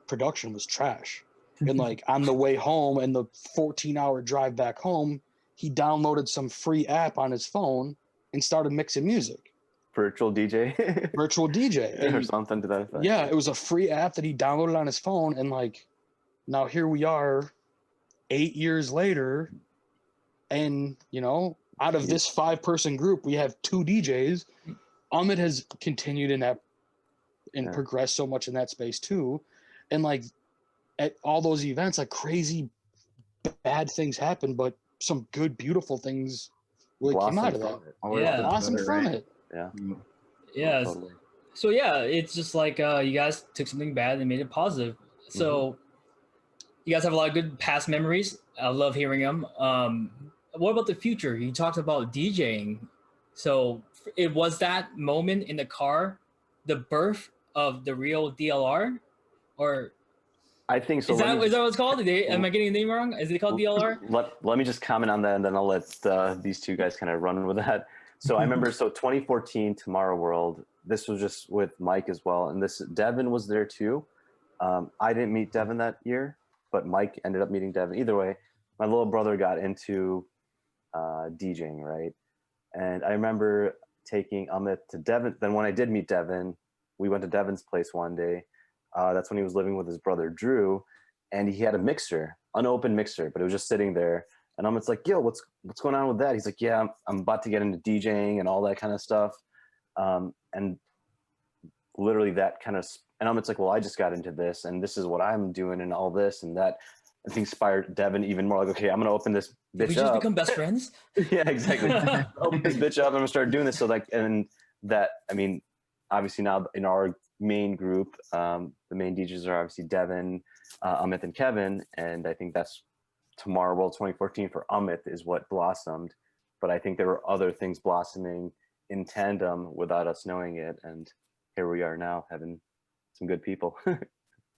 B: production was trash. And like on the way home and the 14-hour drive back home, he downloaded some free app on his phone and started mixing music.
I: Virtual DJ.
B: Virtual DJ.
I: Or something to that effect.
B: Yeah, it was a free app that he downloaded on his phone. And like, now here we are 8 years later. And, you know, out of this 5-person group, we have 2 DJs. Amit has continued in that and progressed so much in that space too. And like at all those events, like crazy bad things happen, but some good, beautiful things really came out of that. Blossomed from it.
I: Yeah.
A: Yeah.
I: Totally.
A: So yeah, it's just like you guys took something bad and made it positive. So you guys have a lot of good past memories. I love hearing them. What about the future? You talked about DJing. So it was that moment in the car, the birth of the real DLR, or
I: I think so.
A: Is that what it's called? Am I getting the name wrong? Is it called DLR?
I: Let me just comment on that, and then I'll let these two guys kind of run with that. So I remember, 2014 TomorrowWorld. This was just with Mike as well, and Devin was there too. I didn't meet Devin that year, but Mike ended up meeting Devin. Either way, my little brother got into DJing, right? And I remember taking Amit to Devin. Then when I did meet Devin, we went to Devin's place one day. That's when he was living with his brother Drew, and he had a mixer, unopened mixer, but it was just sitting there. And Amit's like, yo, what's going on with that? He's like, yeah, I'm about to get into DJing and all that kind of stuff. And literally that kind of, and Amit's like, well, I just got into this and this is what I'm doing and all this and that. I think inspired Devin even more. Like, okay, I'm gonna open this bitch
A: we
I: up.
A: just become best friends.
I: Yeah, exactly. Open this bitch up. I'm gonna start doing this. So like, and that, I mean, obviously now in our main group, the main DJs are obviously Devin, Amit, and Kevin, and I think that's TomorrowWorld 2014 for Amit is what blossomed. But I think there were other things blossoming in tandem without us knowing it, and here we are now having some good people.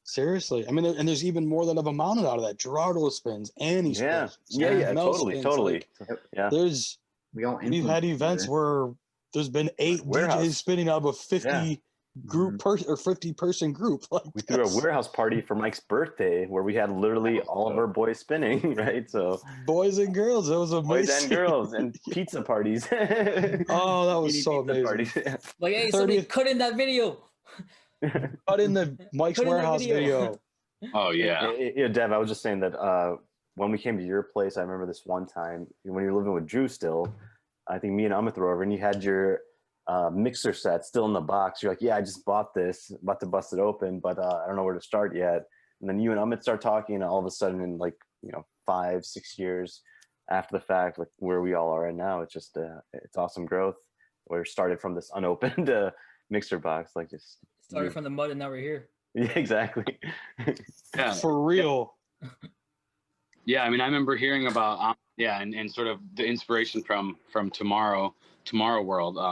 B: Seriously, I mean, and there's even more that have mounted out of that. Gerardo spins, Annie spins, Mel
I: totally,
B: spins.
I: totally.
B: Like,
I: Yeah,
B: we've had events where there's been 8 DJs spinning out of a 50 group or 50 person group. Like
I: we threw a warehouse party for Mike's birthday where we had literally all of our boys spinning, right? So
B: boys and girls, it was amazing.
I: Boys and girls and pizza parties.
B: Oh, that was so amazing.
A: Like, hey, somebody cut in that video.
B: Cut in the Mike's Warehouse video.
E: Oh yeah.
I: Yeah, Dev, I was just saying that when we came to your place, I remember this one time when you were living with Drew still, I think me and Amit were over and you had your mixer set still in the box. You're like, yeah, I just bought this, about to bust it open, but I don't know where to start yet. And then you and Amit start talking and all of a sudden in like, 5-6 years after the fact, like where we all are right now, it's just it's awesome growth. We started from this unopened mixer box, like just
A: started from the mud and now we're here.
I: Yeah, exactly.
B: Yeah, for real.
E: Yeah, I mean, I remember hearing about and sort of the inspiration from TomorrowWorld.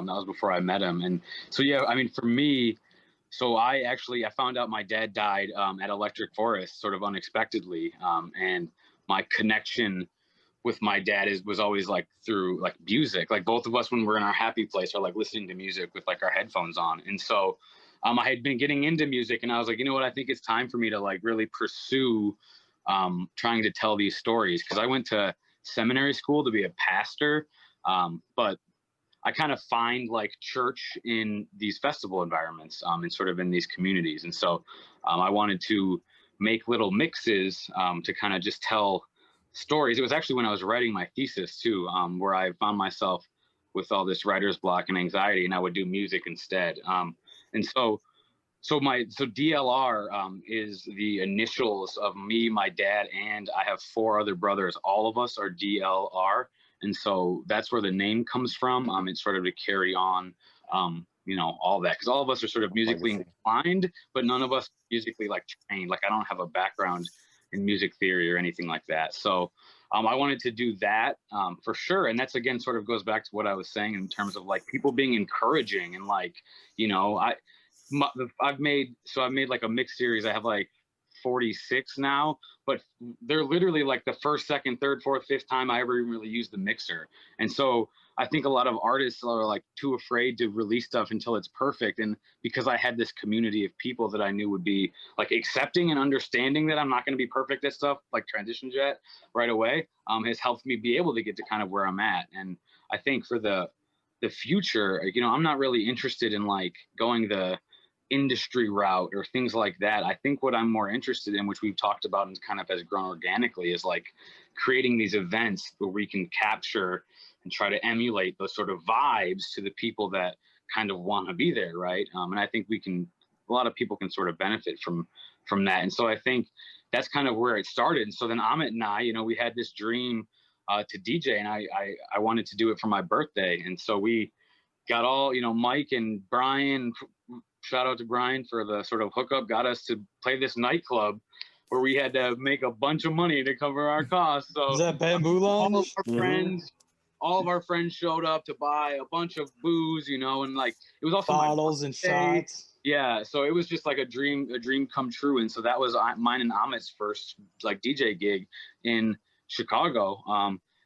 E: That was before I met him, and so yeah, I mean, for me, so I found out my dad died at Electric Forest sort of unexpectedly, and my connection with my dad was always like through like music. Like both of us when we're in our happy place are like listening to music with like our headphones on, and so I had been getting into music, and I was like, you know what, I think it's time for me to like really pursue trying to tell these stories, because I went to seminary school to be a pastor, but I kind of find like church in these festival environments and sort of in these communities. And so I wanted to make little mixes to kind of just tell stories. It was actually when I was writing my thesis too, where I found myself with all this writer's block and anxiety, and I would do music instead. And so DLR is the initials of me, my dad, and I have 4 other brothers. All of us are DLR. And so that's where the name comes from. It's sort of to carry on, all that. Because all of us are sort of musically inclined, but none of us musically like trained. Like I don't have a background in music theory or anything like that. So I wanted to do that for sure. And that's, again, sort of goes back to what I was saying in terms of like people being encouraging and like, I've made like a mix series. I have like 46 now, but they're literally like the first, second, third, fourth, fifth time I ever really used the mixer. And so I think a lot of artists are like too afraid to release stuff until it's perfect. And because I had this community of people that I knew would be like accepting and understanding that I'm not going to be perfect at stuff like transitions yet right away, has helped me be able to get to kind of where I'm at. And I think for the future, I'm not really interested in like going the industry route or things like that. I think what I'm more interested in, which we've talked about and kind of has grown organically, is like creating these events where we can capture and try to emulate those sort of vibes to the people that kind of want to be there, right? And I think a lot of people can sort of benefit from that. And so I think that's kind of where it started. And so then Amit and I, we had this dream to DJ, and I wanted to do it for my birthday. And so we got all, Mike and Brian, shout out to Brian for the sort of hookup, got us to play this nightclub where we had to make a bunch of money to cover our costs. So
B: is that Bamboo Lounge?
E: All of our friends showed up to buy a bunch of booze, and like it was also
B: bottles and shots.
E: Yeah, so it was just like a dream come true. And so that was mine and Amit's first like DJ gig in Chicago.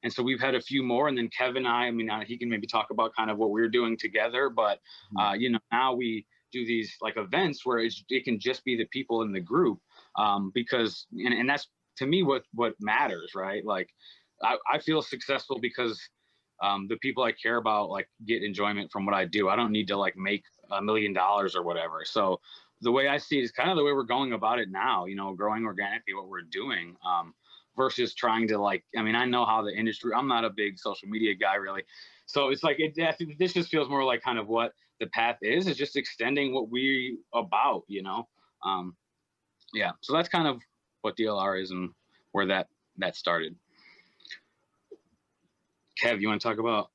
E: And so we've had a few more, and then Kevin and I, he can maybe talk about kind of what we're doing together. But now we do these like events where it can just be the people in the group, because and that's to me what matters, right? Like I feel successful because the people I care about like get enjoyment from what I do. I don't need to like make $1 million or whatever. So the way I see it is kind of the way we're going about it now, growing organically what we're doing. versus trying to like, I mean, I know how the industry, I'm not a big social media guy really. So it's like, this just feels more like kind of what the path is just extending what we about, you know? Yeah, so that's kind of what DLR is and where that started. Kev, you want to talk about?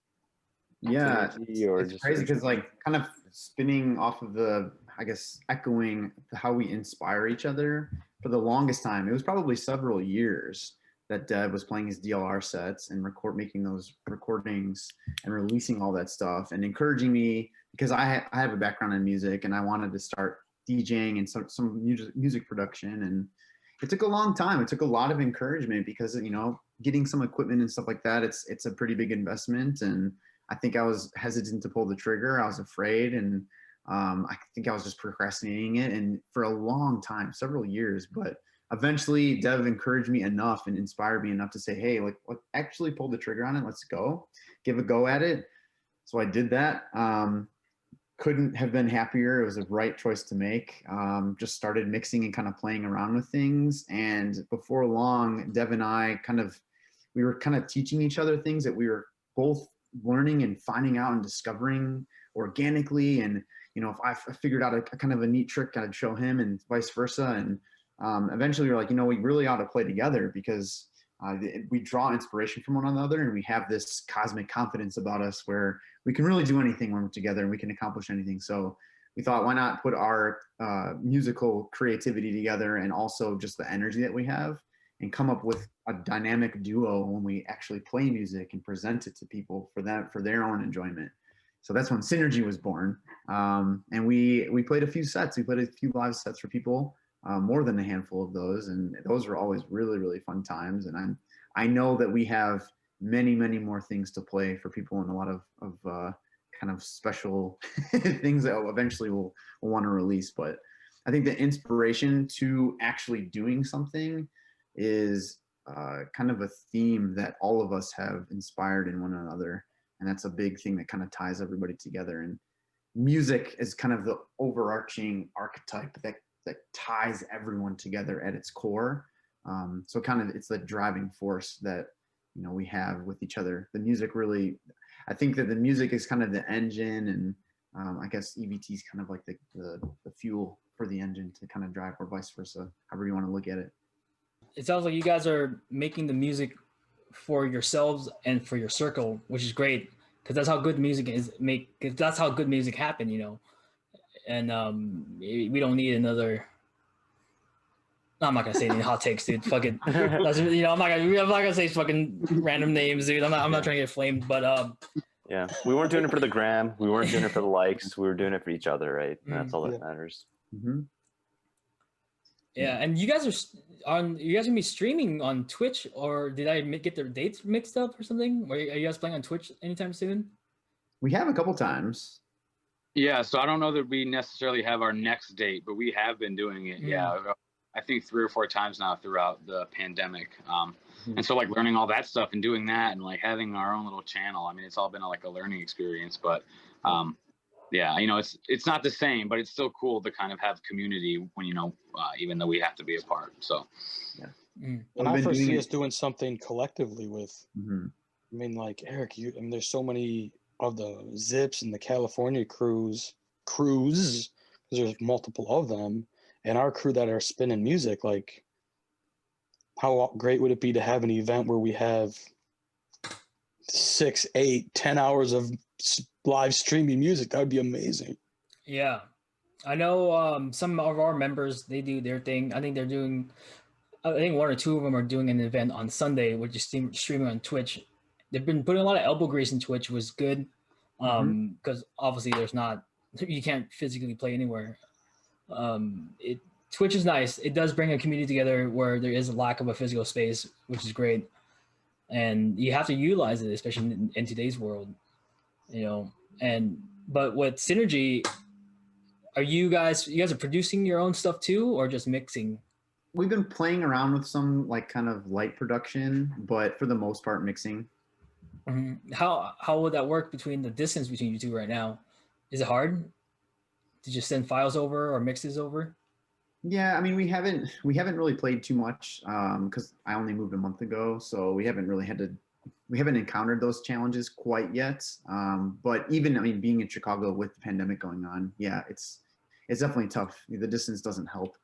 C: Yeah,
I: or
C: it's
I: just
C: crazy because like kind of spinning off of the, I guess, echoing how we inspire each other for the longest time. It was probably several years that Dev was playing his DLR sets and making those recordings and releasing all that stuff and encouraging me because I have a background in music and I wanted to start DJing and some music production. And it took a long time. It took a lot of encouragement because, you know, getting some equipment and stuff like that, it's a pretty big investment. And I think I was hesitant to pull the trigger. I was afraid. And I think I was just procrastinating it. And for a long time, several years, but eventually Dev encouraged me enough and inspired me enough to say, hey, like, actually pull the trigger on it. Let's go, give a go at it. So I did that. Couldn't have been happier. It was the right choice to make. Just started mixing and kind of playing around with things. And before long, Dev and I we were kind of teaching each other things that we were both learning and finding out and discovering organically. And, you know, if I figured out a kind of a neat trick, I'd show him and vice versa. And eventually we were like, you know, we really ought to play together because we draw inspiration from one another and we have this cosmic confidence about us where we can really do anything when we're together and we can accomplish anything. So we thought, why not put our musical creativity together and also just the energy that we have and come up with a dynamic duo when we actually play music and present it to people for their own enjoyment. So that's when Synergy was born. And we played a few sets. We played a few live sets for people, more than a handful of those. And those were always really, really fun times. And I know that we have many, many more things to play for people and a lot of kind of special things that eventually we'll want to release. But I think the inspiration to actually doing something is kind of a theme that all of us have inspired in one another. And that's a big thing that kind of ties everybody together. And music is kind of the overarching archetype that ties everyone together at its core. So kind of it's the driving force that, you know, we have with each other. The music really, I think that the music is kind of the engine, and I guess EVT is kind of like the fuel for the engine to kind of drive, or vice versa, however you want to look at it.
A: It sounds like you guys are making the music for yourselves and for your circle, which is great because that's how good music is. That's how good music happen, you know. And we don't need another. I'm not gonna say any hot takes, dude. Fuck it. That's, you know, I'm not gonna say fucking random names, dude. I'm not trying to get flamed, but
I: yeah, we weren't doing it for the gram. We weren't doing it for the likes. We were doing it for each other, right? And that's all that matters.
C: Mm-hmm.
A: Yeah, and you guys gonna be streaming on Twitch, or did I get their dates mixed up or something? Are you guys playing on Twitch anytime soon?
C: We have a couple times.
E: Yeah, so I don't know that we necessarily have our next date, but we have been doing it. Yeah, I think 3 or 4 times now throughout the pandemic. And so like learning all that stuff and doing that and like having our own little channel. I mean, it's all been like a learning experience, but yeah, you know, it's not the same, but it's still cool to kind of have community when, you know, even though we have to be apart. So
C: yeah.
B: And I foresee us doing something collectively with, I mean, like Eric, I mean, there's so many of the Zips and the California crews, because there's multiple of them, and our crew that are spinning music. Like, how great would it be to have an event where we have 6, 8, 10 hours of live streaming music? That would be amazing.
A: Yeah, I know some of our members, they do their thing. I think 1 or 2 of them are doing an event on Sunday, which is streaming on Twitch. They've been putting a lot of elbow grease in Twitch, was good, because obviously you can't physically play anywhere. Twitch is nice. It does bring a community together where there is a lack of a physical space, which is great, and you have to utilize it, especially in today's world, you know. But with Synergy, you guys are producing your own stuff too, or just mixing?
C: We've been playing around with some like kind of light production, but for the most part mixing.
A: How would that work between the distance between you two right now? Is it hard to just send files over or mixes over?
C: Yeah, I mean, we haven't really played too much because I only moved a month ago, so we haven't encountered those challenges quite yet. But even, I mean, being in Chicago with the pandemic going on, yeah, it's definitely tough. The distance doesn't help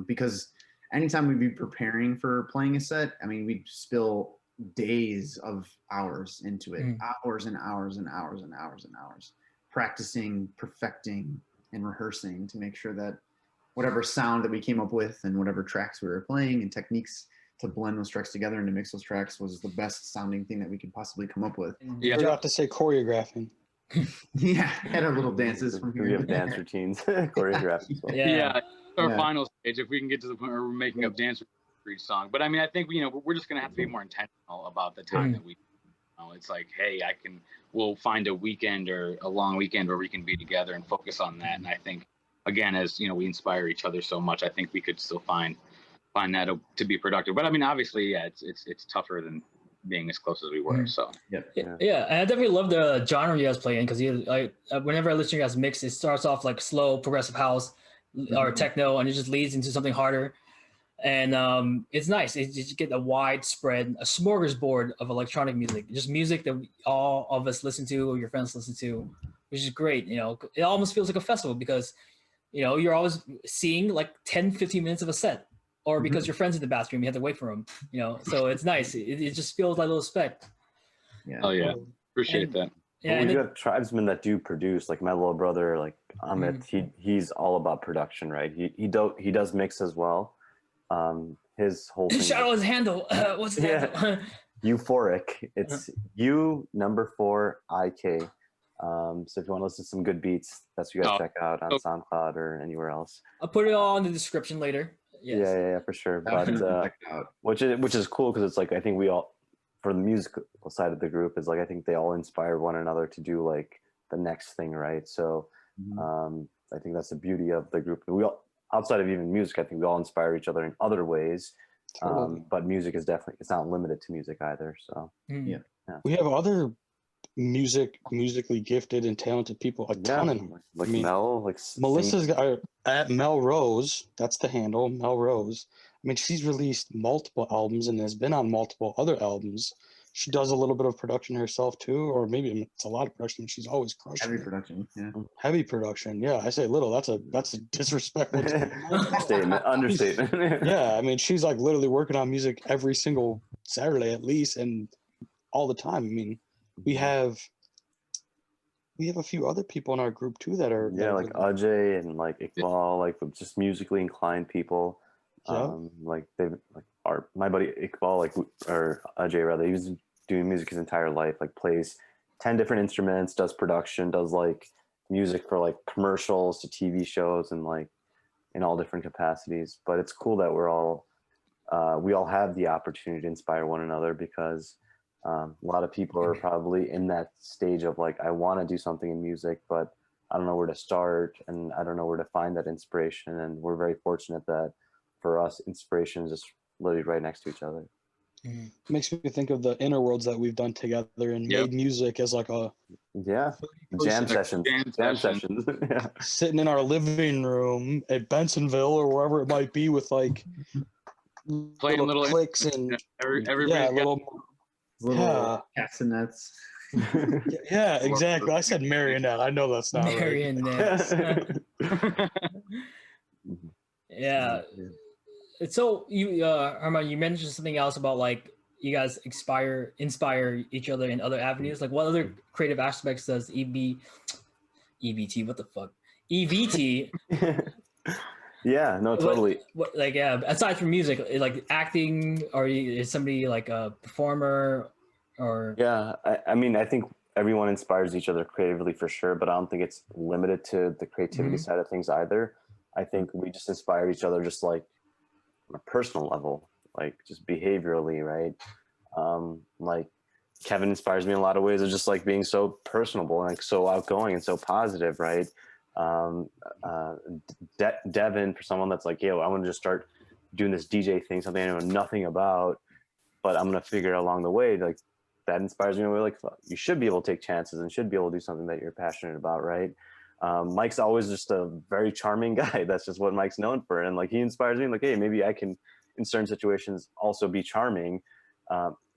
C: because anytime we'd be preparing for playing a set, I mean, we'd spill days of hours into it, hours and hours and hours and hours and hours, practicing, perfecting, and rehearsing to make sure that whatever sound that we came up with and whatever tracks we were playing and techniques to blend those tracks together and to mix those tracks was the best sounding thing that we could possibly come up with.
B: You forgot to say choreographing.
C: Yeah, had our little dances from here.
I: We have dance routines, choreographed as well.
E: Yeah, our final stage, if we can get to the point where we're making up dance for each song. But I mean, I think we're just gonna have to be more intentional about the time that we. It's like, hey, we'll find a weekend or a long weekend where we can be together and focus on that. And I think, again, as we inspire each other so much, I think we could still find that to be productive. But I mean, obviously, yeah, it's tougher than being as close as we were. So
A: yeah, and I definitely love the genre you guys play in because whenever I listen to you guys mix, it starts off like slow progressive house or techno, and it just leads into something harder. And it's nice. You just get a widespread, a smorgasbord of electronic music, just music that all of us listen to or your friends listen to, which is great. It almost feels like a festival because, you're always seeing like 10, 15 minutes of a set, or because your friend's in the bathroom, you have to wait for them, so it's nice. It just feels like a little spec.
C: Yeah.
E: Oh yeah. Appreciate that.
I: Yeah, we got tribesmen that do produce, like my little brother, like Amit, he's all about production, right? He does mix as well. His whole thing.
A: Shout out his handle. What's his handle?
I: Euphoric. It's U4IK. So if you want to listen to some good beats, that's what you guys check out on SoundCloud or anywhere else.
A: I'll put it all in the description later. Yes.
I: Yeah, for sure. But which is cool because it's like I think we all, for the musical side of the group, is like I think they all inspire one another to do like the next thing, right? So I think that's the beauty of the group. We all, outside of even music, I think we all inspire each other in other ways. But music is definitely, it's not limited to music either. So
C: yeah.
B: We have other musically gifted and talented people, a ton of them.
I: Like Mel, like
B: Melissa's got at Mel Rose, that's the handle, Mel Rose. I mean, she's released multiple albums and has been on multiple other albums. She does a little bit of production herself too, or maybe it's a lot of production. She's always crushing.
C: Heavy production, yeah.
B: Heavy production, yeah. I say little. That's a disrespectful
I: understatement.
B: Yeah, I mean, she's like literally working on music every single Saturday at least, and all the time. I mean, we have a few other people in our group too that are
I: like Ajay and like Iqbal, like just musically inclined people. Like my buddy Iqbal, or Ajay rather, he was doing music his entire life, like plays 10 different instruments, does production, does like music for like commercials to TV shows and like in all different capacities. But it's cool that we all have the opportunity to inspire one another because a lot of people are probably in that stage of like, I want to do something in music, but I don't know where to start and I don't know where to find that inspiration. And we're very fortunate that for us, inspiration is just literally right next to each other.
B: Makes me think of the inner worlds that we've done together and made music as like a
I: jam sessions. Yeah.
B: Sitting in our living room at Bensonville or wherever it might be with like
E: playing little
B: clicks and
C: little castanets.
B: Yeah, exactly. I said marionette. I know that's not
A: marionette.
B: Right.
A: Yeah. So you, Harman, you mentioned something else about like you guys inspire each other in other avenues. Like, what other creative aspects does EVT? What the fuck? EVT.
I: Yeah. No. Totally.
A: Aside from music, like acting, or is somebody like a performer, or?
I: Yeah. I mean, I think everyone inspires each other creatively for sure, but I don't think it's limited to the creativity side of things either. I think we just inspire each other just like on a personal level, like just behaviorally, right? Like Kevin inspires me in a lot of ways of just like being so personable and like so outgoing and so positive, right? Devin, for someone that's like, I want to just start doing this DJ thing, something I know nothing about, but I'm going to figure it along the way. Like that inspires me in a way like, you should be able to take chances and should be able to do something that you're passionate about, right? Mike's always just a very charming guy. That's just what Mike's known for. And like, he inspires me like, hey, maybe I can, in certain situations, also be charming.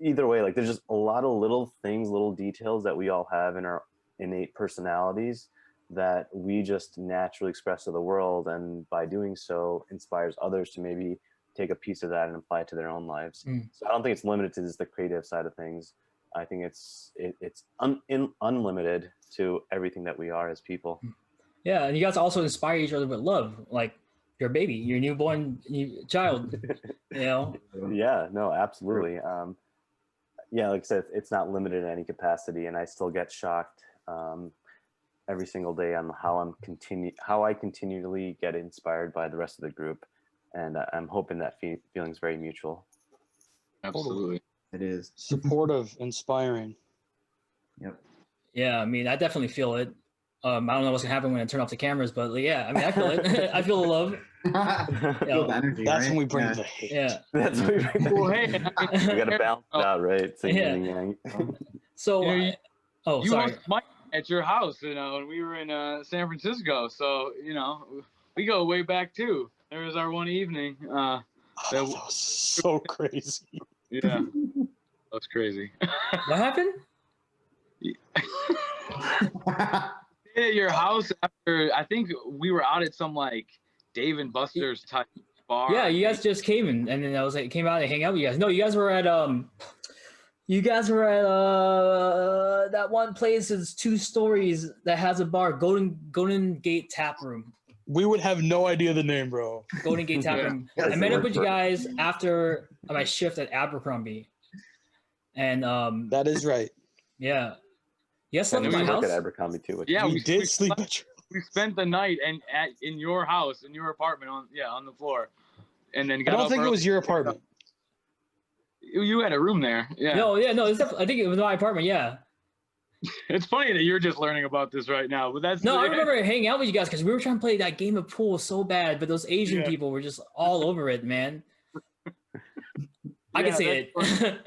I: Either way, like, there's just a lot of little things, little details that we all have in our innate personalities that we just naturally express to the world. And by doing so, inspires others to maybe take a piece of that and apply it to their own lives. So I don't think it's limited to just the creative side of things. I think it's unlimited to everything that we are as people.
A: Yeah, and you guys also inspire each other with love, like your baby, your newborn child. You know.
I: Yeah. No. Absolutely. Yeah. Like I said, it's not limited in any capacity, and I still get shocked every single day on how I continually get inspired by the rest of the group, and I'm hoping that feeling's very mutual.
E: Absolutely.
C: It is.
B: Supportive, inspiring.
C: Yep.
A: Yeah, I mean, I definitely feel it. I don't know what's gonna happen when I turn off the cameras, but yeah, I mean, I feel it. I feel the love.
C: Feel the energy,
B: That's
C: right?
B: when we bring the hate.
A: Yeah.
I: That's what
E: Well, hey,
I: we gotta balance it out, right? So,
A: Yeah. So,
E: you
A: sorry.
E: hosted Mike at your house, and we were in San Francisco, so we go way back too. There was our one evening.
B: That was so crazy.
E: Yeah, that's crazy.
A: What happened?
E: At your house after, I think we were out at some like Dave and Buster's type bar.
A: Yeah, you guys just came in, and then I was like, came out and hang out with you guys. No, you guys were at that one place. It's 2 stories that has a bar, Golden Gate Tap Room.
B: We would have no idea the name, bro.
A: Golden Gate Tap Room. I met up with you guys after my shift at Abercrombie, and
B: that is right.
A: Yeah. Yes, slept
I: And
A: in my
I: we work
A: house.
I: at Abercrombie too.
E: Yeah,
B: we did sleep at your...
E: We spent the night in your house, in your apartment, on the floor, and then
B: I
E: got
B: don't
E: up
B: think it
E: early.
B: was your apartment.
E: You had a room there. Yeah.
A: No, yeah, no. I think it was my apartment. Yeah.
E: It's funny that you're just learning about this right now, but that's
A: No, I remember hanging out with you guys because we were trying to play that game of pool so bad, but those Asian people were just all over it, man. I can say it.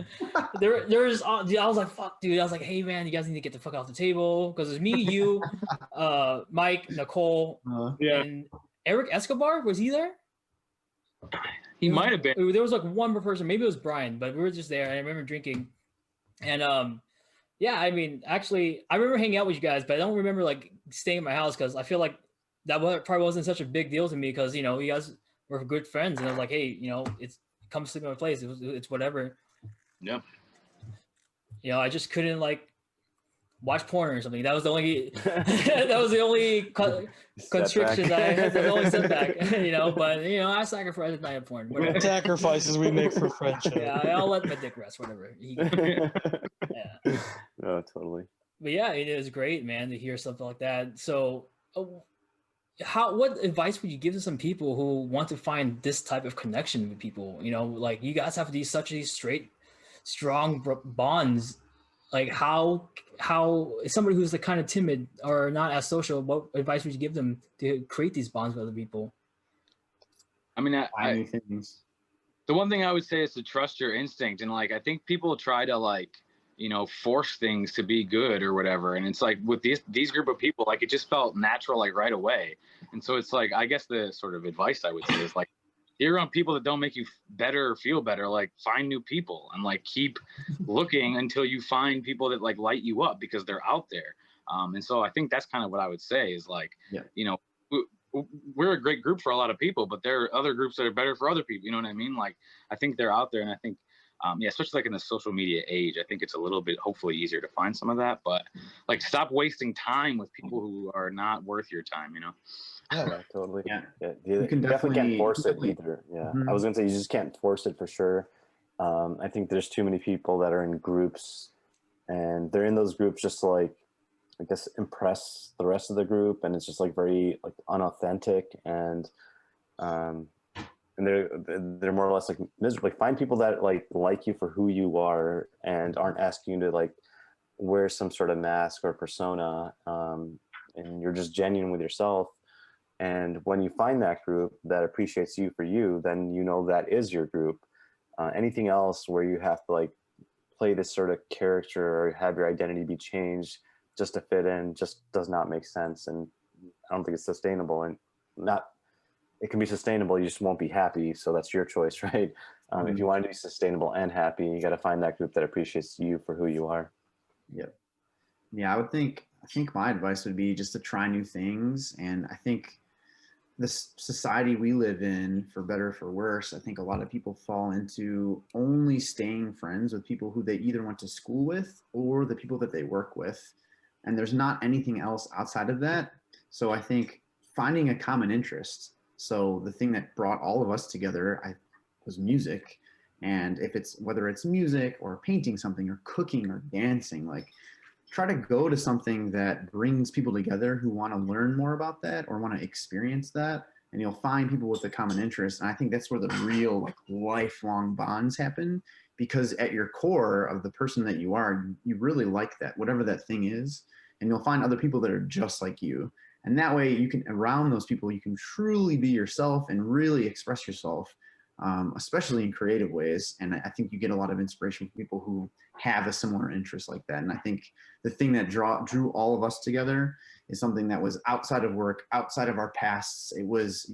A: There's I was like, fuck, dude. I was like, hey, man, you guys need to get the fuck off the table because it's me, you, Mike, Nicole, and Eric Escobar. Was he there?
E: He might have been.
A: There was like one more person. Maybe it was Brian, but we were just there. And I remember drinking, and yeah, I mean, actually, I remember hanging out with you guys, but I don't remember like staying at my house because I feel like that probably wasn't such a big deal to me because you guys were good friends, and I was like, hey, it's. Come sleep in my place. It's whatever.
E: Yeah.
A: I just couldn't like watch porn or something. That was the only constriction that I had. The only setback. But I sacrificed at night porn. Whatever.
B: Sacrifices we make for friendship.
A: Yeah, I'll let my dick rest. Whatever. Yeah.
I: Oh, totally.
A: But yeah, it was great, man, to hear something like that. So. What advice would you give to some people who want to find this type of connection with people? Like you guys have these straight, strong bonds. Like how somebody who's like kind of timid or not as social, what advice would you give them to create these bonds with other people?
E: I mean, the one thing I would say is to trust your instinct, and like I think people try to like force things to be good or whatever. And it's like with these group of people, like it just felt natural, like right away. And so it's like, I guess the sort of advice I would say is like, you're around people that don't make you better or feel better, like find new people and like keep looking until you find people that like light you up because they're out there. And so I think that's kind of what I would say is like, we're a great group for a lot of people, but there are other groups that are better for other people. You know what I mean? Like, I think they're out there, and I think, especially like in the social media age, I think it's a little bit hopefully easier to find some of that, but like stop wasting time with people who are not worth your time,
I: Yeah, totally.
C: Yeah.
I: You
C: can
I: definitely can't force it
C: definitely.
I: either. Yeah.
C: Mhm.
I: I was gonna say you just can't force it for sure. I think there's too many people that are in groups and they're in those groups just to like, I guess, impress the rest of the group, and it's just like very like unauthentic and they're more or less like miserable. Like find people that like you for who you are and aren't asking you to like wear some sort of mask or persona, and you're just genuine with yourself. And when you find that group that appreciates you for you, then that is your group. Anything else where you have to like play this sort of character or have your identity be changed just to fit in just does not make sense. And I don't think it's sustainable, and it can be sustainable. You just won't be happy. So that's your choice, right? If you want to be sustainable and happy, you got to find that group that appreciates you for who you are.
C: Yep. Yeah, I think my advice would be just to try new things. And I think this society we live in, for better or for worse, I think a lot of people fall into only staying friends with people who they either went to school with or the people that they work with. And there's not anything else outside of that. So I think finding a common interest. So the thing that brought all of us together was music. And whether it's music or painting something or cooking or dancing, like try to go to something that brings people together who want to learn more about that or want to experience that. And you'll find people with a common interest. And I think that's where the real like lifelong bonds happen, because at your core of the person that you are, you really like that, whatever that thing is. And you'll find other people that are just like you. And that way you can, around those people, you can truly be yourself and really express yourself, especially in creative ways. And I think you get a lot of inspiration from people who have a similar interest like that. And I think the thing that drew all of us together is something that was outside of work, outside of our pasts. It was,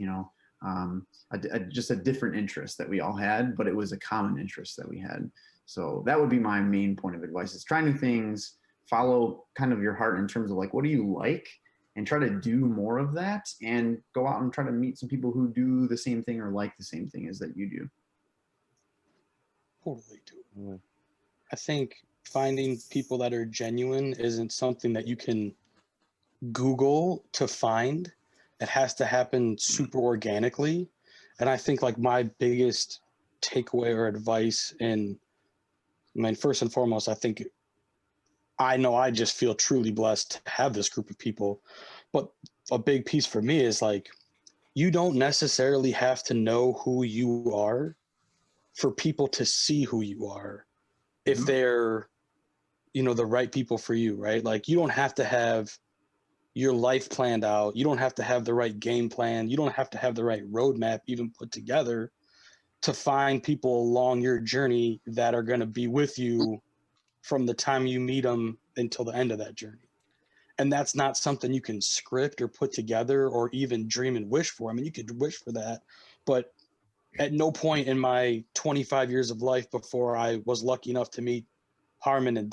C: just a different interest that we all had, but it was a common interest that we had. So that would be my main point of advice, is try new things, follow kind of your heart in terms of like, what do you like? And try to do more of that, and go out and try to meet some people who do the same thing or like the same thing as that you do.
B: Totally do. I think finding people that are genuine isn't something that you can Google to find. It has to happen super organically. And I think like my biggest takeaway or advice, and I mean, first and foremost, I know I just feel truly blessed to have this group of people, but a big piece for me is like, you don't necessarily have to know who you are for people to see who you are, if they're, the right people for you, right? Like, you don't have to have your life planned out. You don't have to have the right game plan. You don't have to have the right roadmap even put together to find people along your journey that are going to be with you from the time you meet them until the end of that journey. And that's not something you can script or put together or even dream and wish for. I mean, you could wish for that, but at no point in my 25 years of life before I was lucky enough to meet Harman and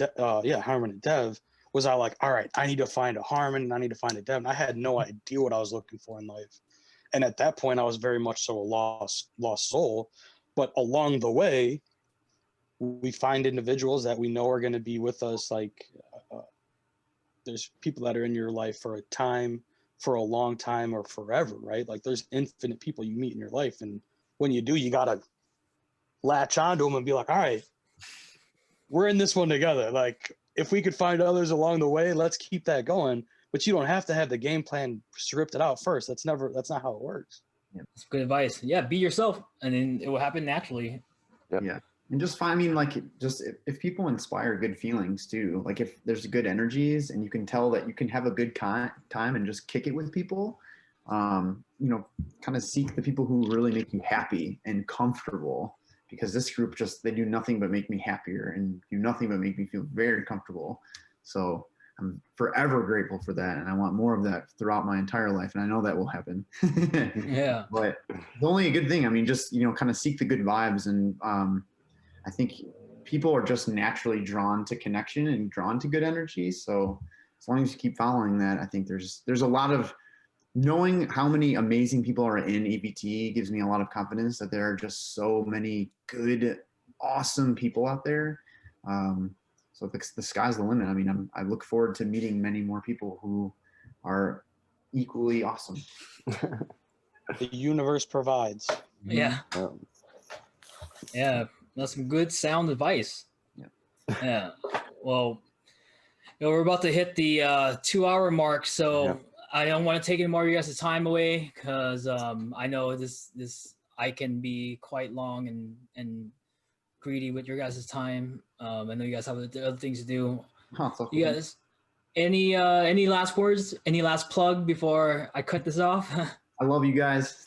B: Dev, was I like, all right, I need to find a Harman and I need to find a Devin. I had no idea what I was looking for in life. And at that point, I was very much so a lost soul. But along the way, we find individuals that we know are going to be with us. Like, there's people that are in your life for a time, for a long time, or forever, right? Like, there's infinite people you meet in your life. And when you do, you got to latch onto them and be like, all right, we're in this one together. Like, if we could find others along the way, let's keep that going. But you don't have to have the game plan scripted out first. That's not how it works.
A: Yeah, that's good advice. Yeah, be yourself, and then it will happen naturally.
I: Yep.
C: Yeah. And just find, if people inspire good feelings too, like if there's good energies and you can tell that you can have a good time and just kick it with people, kind of seek the people who really make you happy and comfortable, because this group they do nothing but make me happier and do nothing but make me feel very comfortable. So I'm forever grateful for that. And I want more of that throughout my entire life. And I know that will happen.
A: Yeah.
C: But it's only a good thing. I mean, just, kind of seek the good vibes. And I think people are just naturally drawn to connection and drawn to good energy. So as long as you keep following that, I think there's a lot of, knowing how many amazing people are in EVT gives me a lot of confidence that there are just so many good, awesome people out there. So the sky's the limit. I mean, I look forward to meeting many more people who are equally awesome.
B: The universe provides.
A: Yeah. Yeah. That's some good sound advice. Yeah. Well, we're about to hit the 2-hour mark, so I don't want to take any more of you guys' time away, because I know this I can be quite long and greedy with your guys' time. I know you guys have other things to do. You guys, any last words? Any last plug before I cut this off?
C: I love you guys.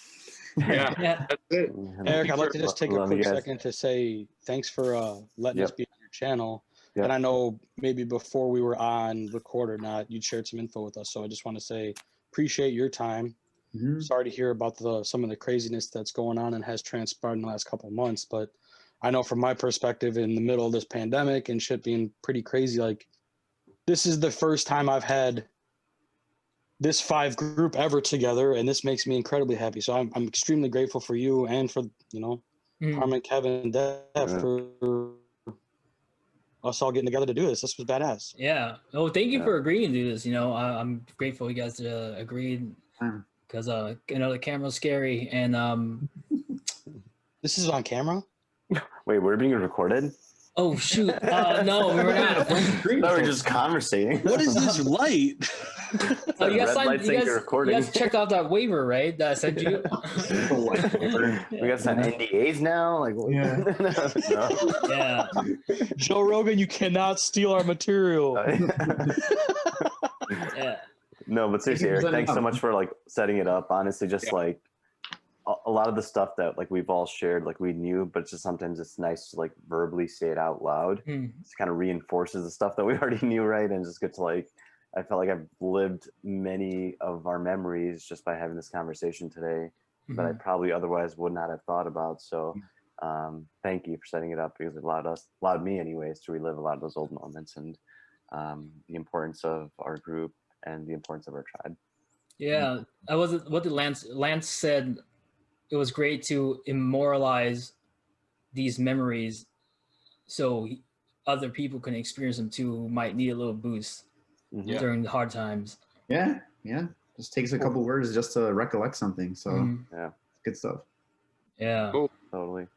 E: Yeah.
C: That's it.
B: Eric, I'd like to just take a quick second to say thanks for letting us be on your channel. And I know maybe before we were on record or not, you shared some info with us. So I just want to say appreciate your time.
C: Mhm.
B: Sorry to hear about some of the craziness that's going on and has transpired in the last couple of months, but I know from my perspective, in the middle of this pandemic and shit being pretty crazy, like this is the first time I've had this 5 group ever together, and this makes me incredibly happy. So I'm extremely grateful for you and for Harman, Kevin, and Dev for us all getting together to do this. This was badass.
A: Yeah. Oh, thank you for agreeing to do this. I'm grateful you guys agreed because the camera's scary and
B: This is on camera.
I: Wait, we're being recorded?
A: Oh shoot! No, we were not.
I: No, we're just conversating.
B: What is this light?
A: Oh, you guys
I: red light saying you're recording.
A: You guys checked out that waiver, right? That I sent you.
I: We got some NDAs now. Like,
A: No. Yeah.
B: Joe Rogan, you cannot steal our material.
A: Yeah.
I: No, but seriously, Eric, thanks so much for like setting it up. Honestly, just like a lot of the stuff that like we've all shared, like we knew, but just sometimes it's nice to like verbally say it out loud. It kind of reinforces the stuff that we already knew, right? And just get to like, I felt like I've lived many of our memories just by having this conversation today that I probably otherwise would not have thought about. So thank you for setting it up, because it allowed me anyways to relive a lot of those old moments and the importance of our group and the importance of our tribe.
A: Yeah, what did Lance said. It was great to immortalize these memories so other people can experience them too, who might need a little boost during the hard times.
C: Yeah. Just takes a couple words just to recollect something. So
I: yeah,
C: good stuff.
A: Yeah.
E: Cool.
I: Totally.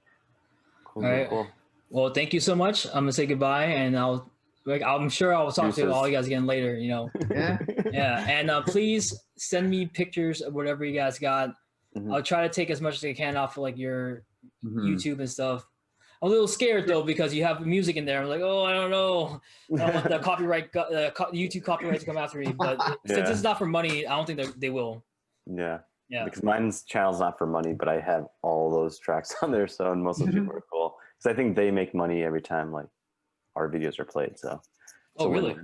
I: Cool.
A: All right.
I: Cool.
A: Well, thank you so much. I'm gonna say goodbye, and I'm sure I'll talk to all you guys again later.
C: Yeah.
A: Yeah, and please send me pictures of whatever you guys got. I'll try to take as much as I can off of like your YouTube and stuff. I'm a little scared though because you have music in there. I'm like, oh, I don't know. I don't want the copyright, YouTube copyright to come after me. But since it's not for money, I don't think they will.
I: Yeah.
A: Yeah.
I: Because mine's channel's not for money, but I have all those tracks on there, so and most of the people are cool. Because I think they make money every time like our videos are played. So.
A: Oh, really?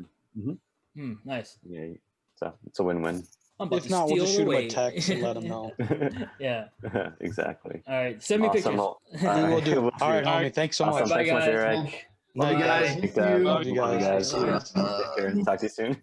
I: Nice.
A: Yeah.
I: So it's a win-win.
B: If not, we'll just shoot them a text and let them know.
A: Yeah.
I: Exactly.
A: All right. Send me pictures.
B: We will do. All right, homie. Thanks so much.
A: Bye,
I: Thanks so much,
A: guys.
I: Eric.
C: Love you guys.
B: Love you guys.
I: Take care. Talk to you soon.